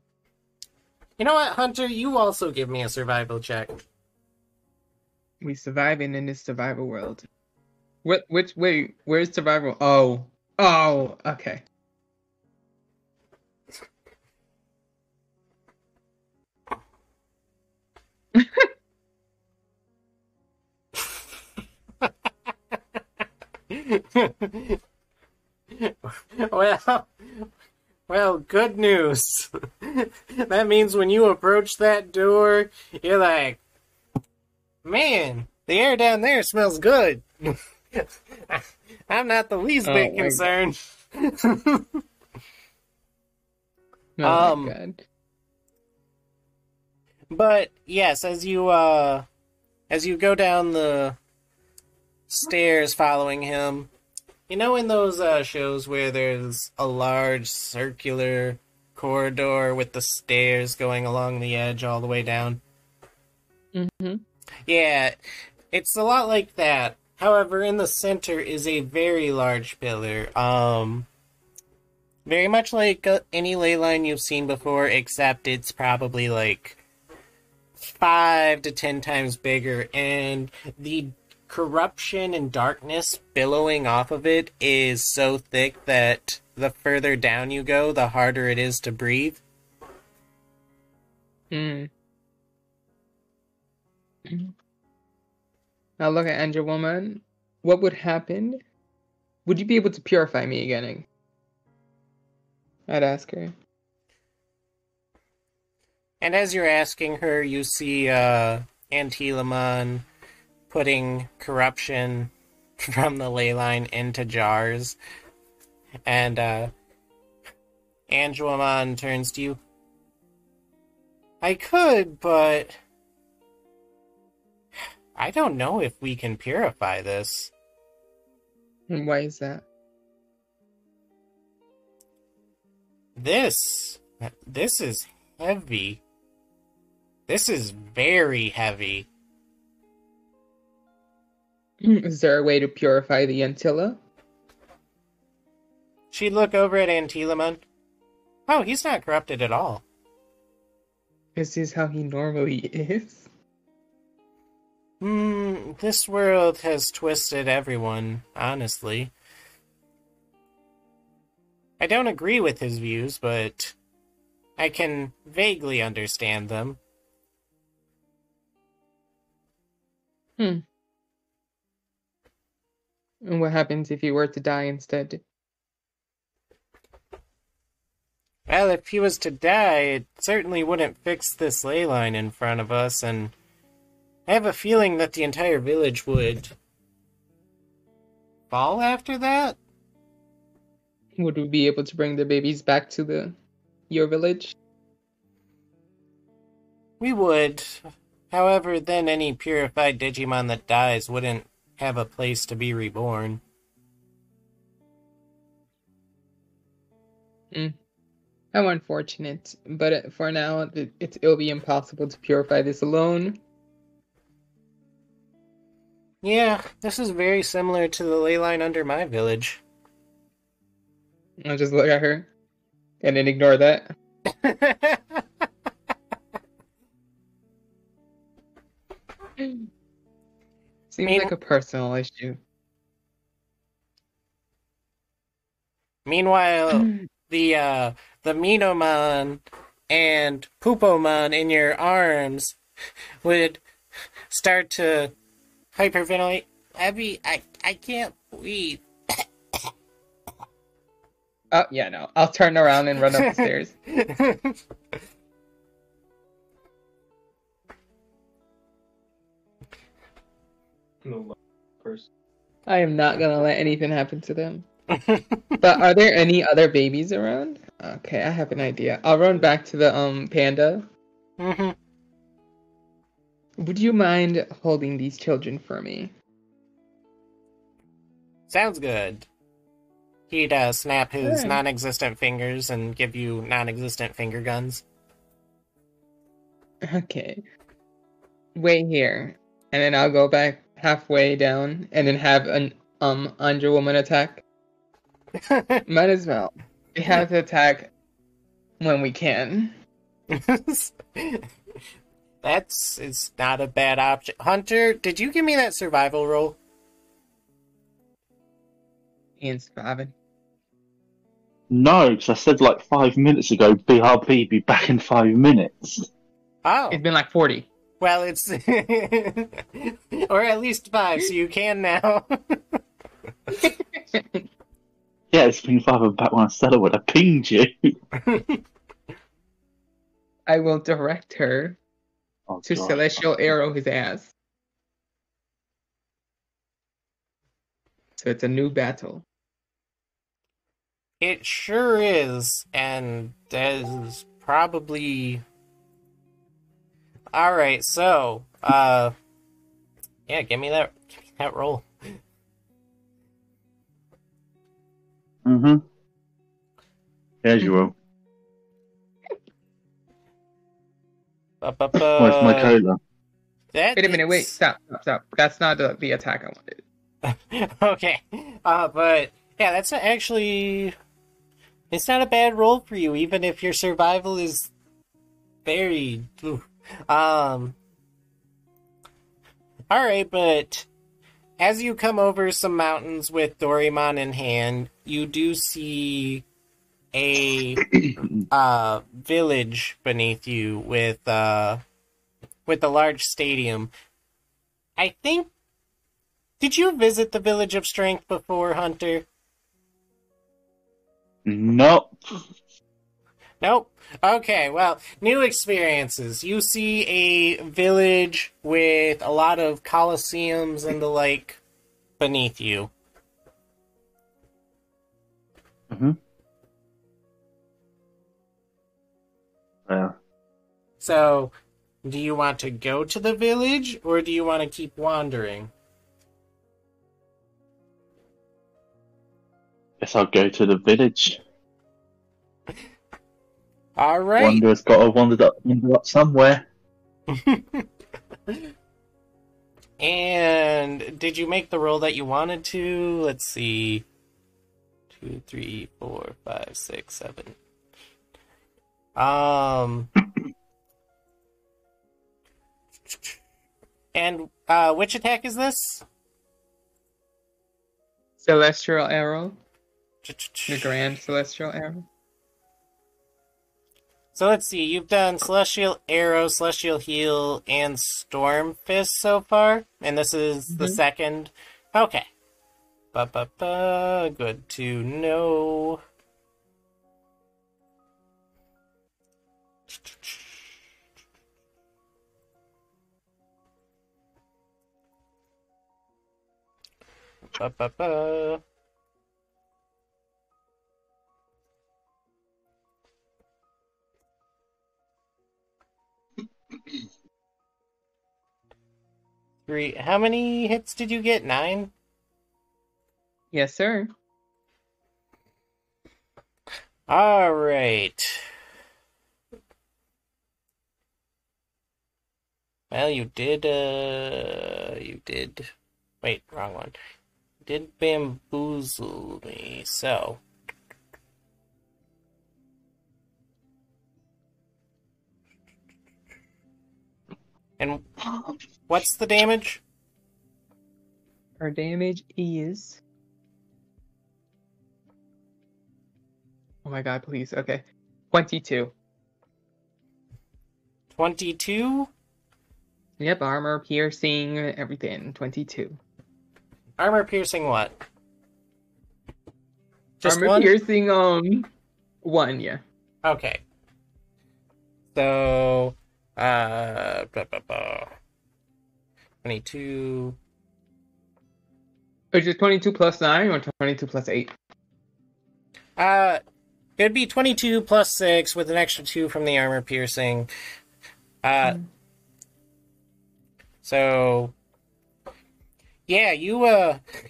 Speaker 1: You know what, Hunter? You also give me a survival check.
Speaker 2: We surviving in this survival world. Wait, where's survival? Oh, okay.
Speaker 1: well, well, good news. That means when you approach that door, you're like, man, the air down there smells good. I'm not the least bit
Speaker 2: my
Speaker 1: concerned.
Speaker 2: Oh my god.
Speaker 1: But yes, as you go down the stairs following him, you know in those shows where there's a large circular corridor with the stairs going along the edge all the way down?
Speaker 2: Mm-hmm.
Speaker 1: Yeah, it's a lot like that. However, in the center is a very large pillar. Very much like any ley line you've seen before, except it's probably like 5 to 10 times bigger, and the corruption and darkness billowing off of it is so thick that the further down you go, the harder it is to breathe.
Speaker 2: Now look at Angel Woman. What would happen? Would you be able to purify me again? I'd ask her.
Speaker 1: And as you're asking her, you see Antilamon putting corruption from the ley line into jars. And Angelamon turns to you. I could, but I don't know if we can purify this.
Speaker 2: And why is that?
Speaker 1: This is heavy. This is very heavy.
Speaker 2: Is there a way to purify the Antilla?
Speaker 1: She'd look over at Antilamon. Oh, he's not corrupted at all.
Speaker 2: Is this how he normally is?
Speaker 1: This world has twisted everyone, honestly. I don't agree with his views, but I can vaguely understand them.
Speaker 2: And what happens if he were to die instead?
Speaker 1: Well, if he was to die, it certainly wouldn't fix this ley line in front of us, and I have a feeling that the entire village would fall after that.
Speaker 2: Would we be able to bring the babies back to your village?
Speaker 1: We would. However, then any purified Digimon that dies wouldn't have a place to be reborn.
Speaker 2: How unfortunate. But for now, it'll be impossible to purify this alone.
Speaker 1: Yeah, this is very similar to the ley line under my village.
Speaker 2: I'll just look at her and then ignore that. Seems like a personal issue.
Speaker 1: Meanwhile, the Minomon and Pupomon in your arms would start to hyperventilate. Abby, I can't breathe.
Speaker 2: Oh, yeah, no. I'll turn around and run up the stairs. I am not gonna let anything happen to them. But are there any other babies around? Okay, I have an idea. I'll run back to the panda.
Speaker 1: Mm-hmm.
Speaker 2: Would you mind holding these children for me?
Speaker 1: Sounds good. He'd snap his
Speaker 2: Alright.
Speaker 1: non-existent fingers and give you non-existent finger guns.
Speaker 2: Okay. Wait here. And then I'll go back halfway down and then have an Under Woman attack. Might as well. We have to attack when we can.
Speaker 1: It's not a bad option. Hunter, did you give me that survival roll?
Speaker 2: Ian surviving.
Speaker 3: No, because I said like 5 minutes ago, BRB, be back in 5 minutes.
Speaker 1: Oh,
Speaker 2: It's been like 40.
Speaker 1: well, it's or at least 5, so you can now.
Speaker 3: Yeah, it's been 5 and back when I said I would. I pinged you.
Speaker 2: I will direct her
Speaker 3: Oh,
Speaker 2: to
Speaker 3: God.
Speaker 2: Celestial Arrow his ass. So it's a new battle.
Speaker 1: It sure is, and that is probably all right. So, yeah, give me that roll.
Speaker 3: Mm-hmm. As you will. Where's my cola?
Speaker 1: That
Speaker 2: Wait a minute, wait,
Speaker 1: is-
Speaker 2: stop. That's not the attack I wanted.
Speaker 1: Okay, but yeah, that's not actually. It's not a bad roll for you, even if your survival is very. All right, but as you come over some mountains with Doraemon in hand, you do see a village beneath you with a large stadium. I think. Did you visit the Village of Strength before, Hunter?
Speaker 3: Nope.
Speaker 1: Nope. Okay, well, new experiences. You see a village with a lot of coliseums and the like beneath you.
Speaker 3: Mm-hmm. Yeah.
Speaker 1: So, do you want to go to the village, or do you want to keep wandering?
Speaker 3: Guess I'll go to the village.
Speaker 1: All right.
Speaker 3: Wanderer's got to wander up somewhere.
Speaker 1: And did you make the roll that you wanted to? Let's see. 2, 3, 4, 5, 6, 7. And which attack is this?
Speaker 2: Celestial Arrow. The Grand Celestial Arrow.
Speaker 1: So let's see. You've done Celestial Arrow, Celestial Heal, and Storm Fist so far, and this is the second. Okay. Good to know. Ba ba ba. Three. How many hits did you get? 9?
Speaker 2: Yes, sir.
Speaker 1: All right. Well, you did. Wait, wrong one. You did bamboozle me. So. And what's the damage?
Speaker 2: Our damage is... Oh my god, please. Okay. 22.
Speaker 1: 22?
Speaker 2: Yep, armor, piercing, everything. 22.
Speaker 1: Armor piercing what? Just
Speaker 2: Armor
Speaker 1: one?
Speaker 2: piercing, 1, yeah.
Speaker 1: Okay. So, 22.
Speaker 2: Which is 22 plus 9 or 22 plus 8?
Speaker 1: It'd be 22 plus 6 with an extra 2 from the armor piercing. So, yeah, you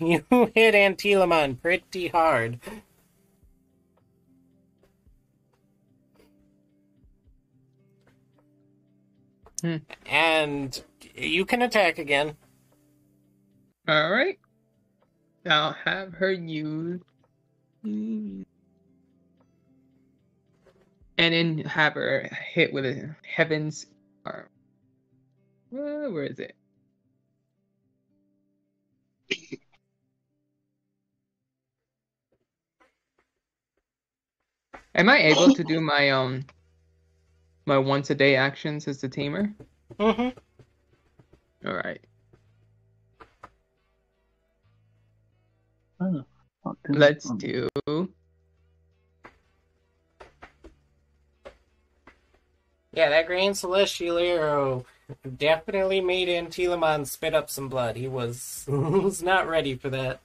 Speaker 1: you hit Antilamon pretty hard.
Speaker 2: Hmm.
Speaker 1: And you can attack again.
Speaker 2: All right. I'll have her use. And then have her hit with a heaven's arm. Where is it? Am I able to do my once a day actions as the tamer?
Speaker 1: Mm-hmm.
Speaker 2: All right.
Speaker 3: Oh, fuck them.
Speaker 2: Let's do.
Speaker 1: Yeah, that green celestial arrow definitely made Antilamon spit up some blood. He was was not ready for that.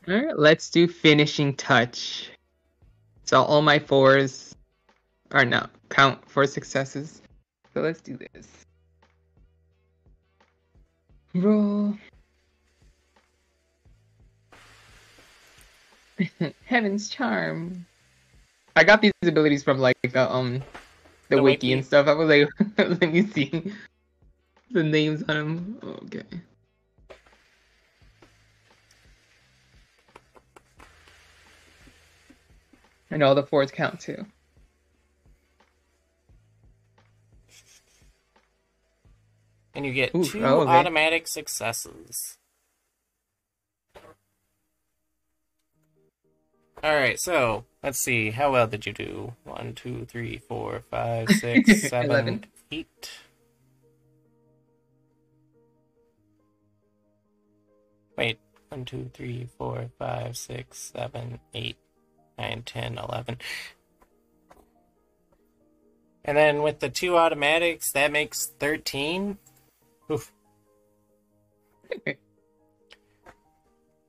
Speaker 2: All right. Let's do finishing touch. So all my fours are now count for successes. So let's do this. Roll. Heaven's charm. I got these abilities from like the
Speaker 1: The
Speaker 2: wiki and
Speaker 1: wiki.
Speaker 2: stuff. I was like, let me see the names on them. Okay. And all the fours count too.
Speaker 1: And you get
Speaker 2: Ooh,
Speaker 1: 2
Speaker 2: okay.
Speaker 1: automatic successes. Alright, so let's see. How well did you do? 1, 2, 3, 4, 5, 6, 7,
Speaker 2: 11.
Speaker 1: 8. Wait. 1, 2, 3, 4, 5, 6, 7, 8, 9, 10, 11. And then with the 2 automatics, that makes 13. Oof.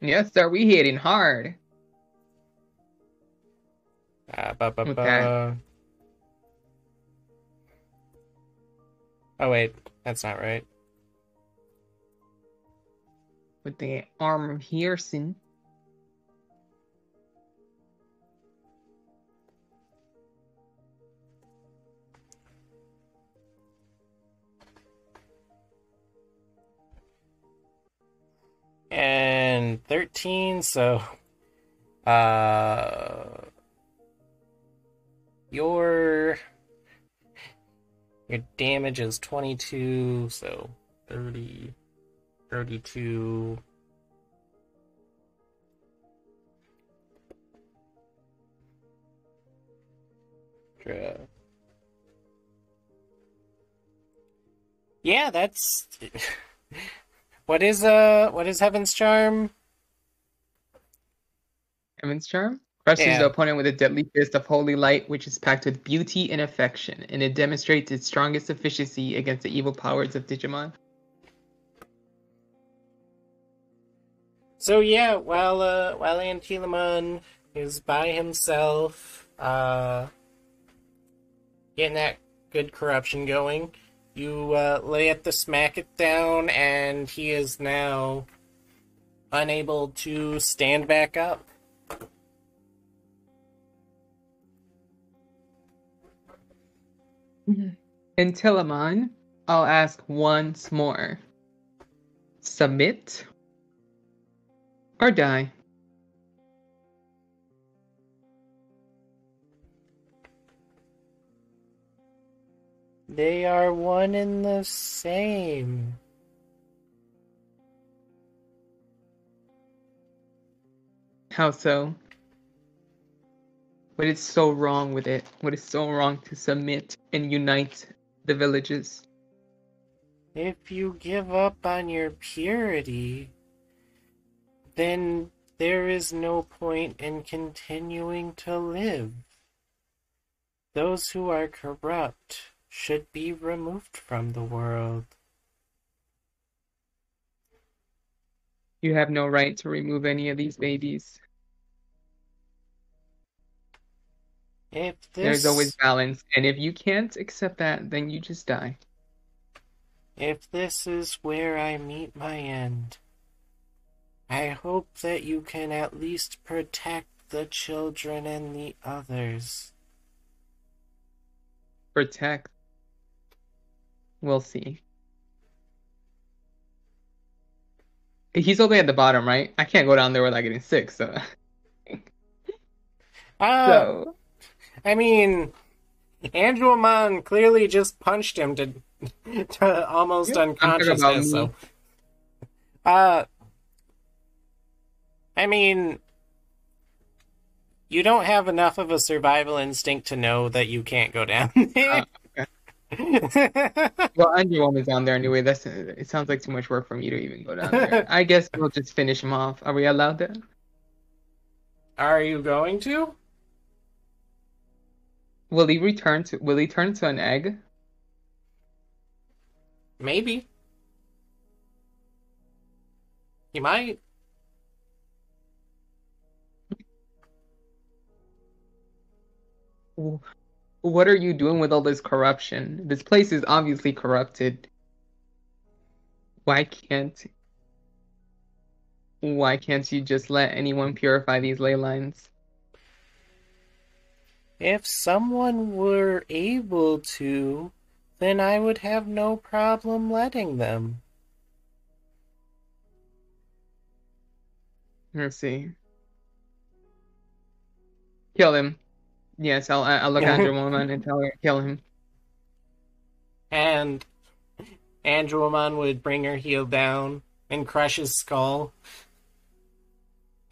Speaker 2: Yes, sir. We hitting hard with that.
Speaker 1: Oh, wait. That's not right.
Speaker 2: With the armor piercing.
Speaker 1: And 13, so... Uh... Your damage is 22, so 30, 32. Yeah, that's what is Heaven's Charm?
Speaker 2: Heaven's charm crushes the
Speaker 1: Yeah.
Speaker 2: opponent with a deadly fist of holy light, which is packed with beauty and affection, and it demonstrates its strongest efficiency against the evil powers of Digimon.
Speaker 1: So yeah, while Antilamon is by himself, getting that good corruption going, you lay at the smack it down, and he is now unable to stand back up.
Speaker 2: And Telamon, I'll ask once more. Submit or die?
Speaker 1: They are one and the same.
Speaker 2: How so? What is so wrong with it? What is so wrong to submit and unite the villages?
Speaker 1: If you give up on your purity, then there is no point in continuing to live. Those who are corrupt should be removed from the world.
Speaker 2: You have no right to remove any of these babies.
Speaker 1: If
Speaker 2: There's always
Speaker 1: this
Speaker 2: balance, and if you can't accept that, then you just die.
Speaker 1: if this is where I meet my end, I hope that you can at least protect the children and the others.
Speaker 2: Protect. We'll see. He's only at the bottom, right? I can't go down there without getting sick, so
Speaker 1: Uh,
Speaker 2: so
Speaker 1: I mean, Angelmon clearly just punched him to almost
Speaker 2: yeah. I'm talking about
Speaker 1: unconsciousness.
Speaker 2: me.
Speaker 1: So, uh, I mean, you don't have enough of a survival instinct to know that you can't go down there.
Speaker 2: Okay. Well, Underwoman's down there anyway. It sounds like too much work for me to even go down there. I guess we'll just finish him off. Are we allowed to?
Speaker 1: Are you going to?
Speaker 2: Will he turn to an egg?
Speaker 1: Maybe. He might.
Speaker 2: What are you doing with all this corruption? This place is obviously corrupted. Why can't why can't you just let anyone purify these ley lines?
Speaker 1: If someone were able to, then I would have no problem letting them.
Speaker 2: Let's see. Kill him. Yes, I'll look at Woman and tell her kill him.
Speaker 1: And Andromon would bring her heel down and crush his skull.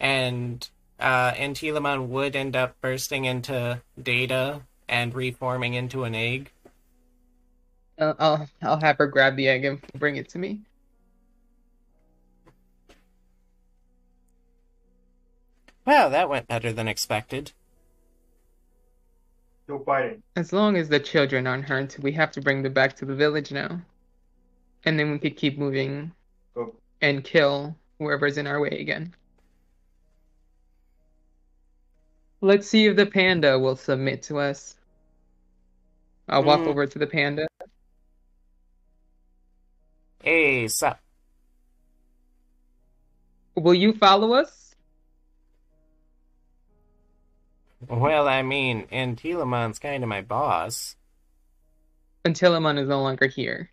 Speaker 1: And Antilamon would end up bursting into Data and reforming into an egg.
Speaker 2: I'll have her grab the egg and bring it to me.
Speaker 1: Well, that went better than expected.
Speaker 4: No fighting.
Speaker 2: As long as the children aren't hurt, we have to bring them back to the village now. And then we could keep moving
Speaker 4: Go.
Speaker 2: and kill whoever's in our way again. Let's see if the panda will submit to us. I'll walk over to the panda.
Speaker 1: Hey, sup?
Speaker 2: Will you follow us?
Speaker 1: Well, I mean, Antilamon's kind of my boss.
Speaker 2: Antilamon is no longer here.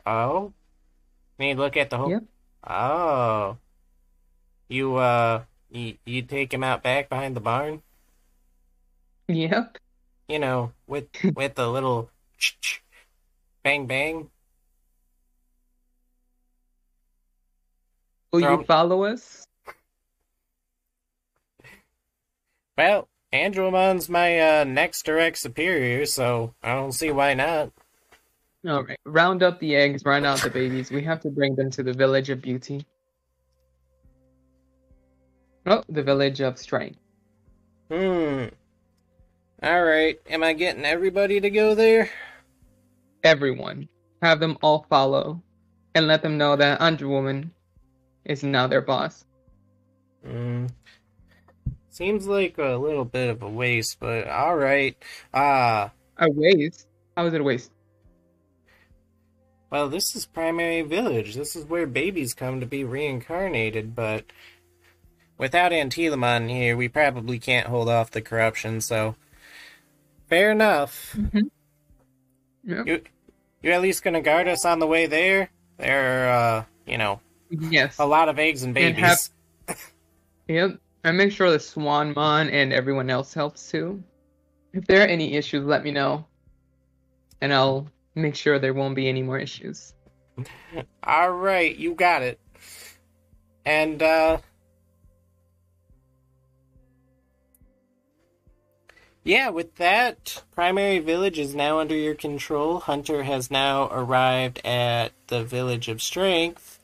Speaker 1: Oh? Need look at the whole...
Speaker 2: Yep.
Speaker 1: Oh. You take him out back behind the barn?
Speaker 2: Yep.
Speaker 1: You know, with the little bang bang.
Speaker 2: Will you follow us?
Speaker 1: Well, Andromon's my next direct superior, so I don't see why not.
Speaker 2: All right. Round up the eggs, run out the babies. We have to bring them to the village of beauty. Oh, the village of strength.
Speaker 1: Alright, am I getting everybody to go there?
Speaker 2: Everyone. Have them all follow. And let them know that Underwoman is now their boss.
Speaker 1: Seems like a little bit of a waste, but alright.
Speaker 2: A waste? How is it a waste?
Speaker 1: Well, this is Primary Village. This is where babies come to be reincarnated, but without Antilamon here, we probably can't hold off the corruption, so fair enough.
Speaker 2: Mm-hmm. Yep.
Speaker 1: You at least gonna guard us on the way there? There are,
Speaker 2: Yes.
Speaker 1: a lot of eggs and babies.
Speaker 2: Yep. And make sure the Swanmon and everyone else helps too. If there are any issues, let me know. And I'll make sure there won't be any more issues.
Speaker 1: Alright, you got it. And, yeah, with that, Primary Village is now under your control. Hunter has now arrived at the Village of Strength.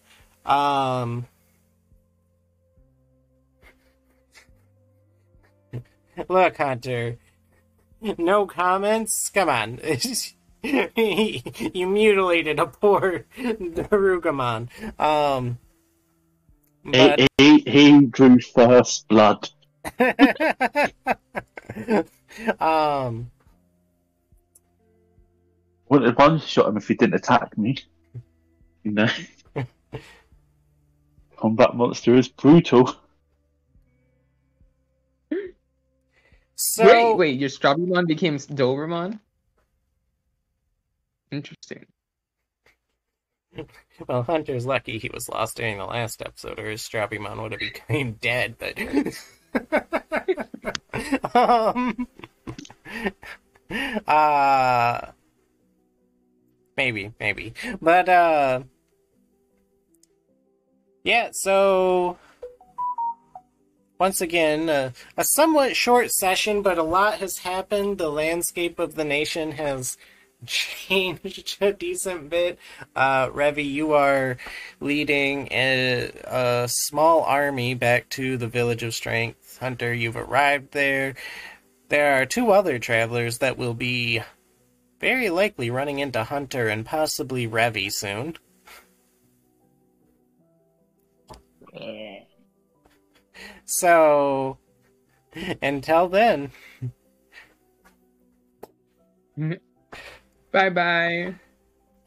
Speaker 1: Look, Hunter. No comments? Come on. You mutilated a poor Darugamon. But...
Speaker 3: He drew first blood. Wouldn't have one-shot him if he didn't attack me. You know? Combat monster is brutal.
Speaker 1: So...
Speaker 2: Wait, your Strawberrymon became Dobermon? Interesting.
Speaker 1: Well, Hunter's lucky he was lost during the last episode, or his Strabimon would have become dead, but... um... Uh... Maybe. But, yeah, so... Once again, a somewhat short session, but a lot has happened. The landscape of the nation has changed a decent bit. Revy, you are leading a small army back to the Village of Strength. Hunter, you've arrived there. There are 2 other travelers that will be very likely running into Hunter and possibly Revy soon. So, until then.
Speaker 2: Bye-bye.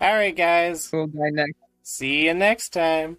Speaker 1: Alright, guys.
Speaker 2: We'll bye next.
Speaker 1: See you next time.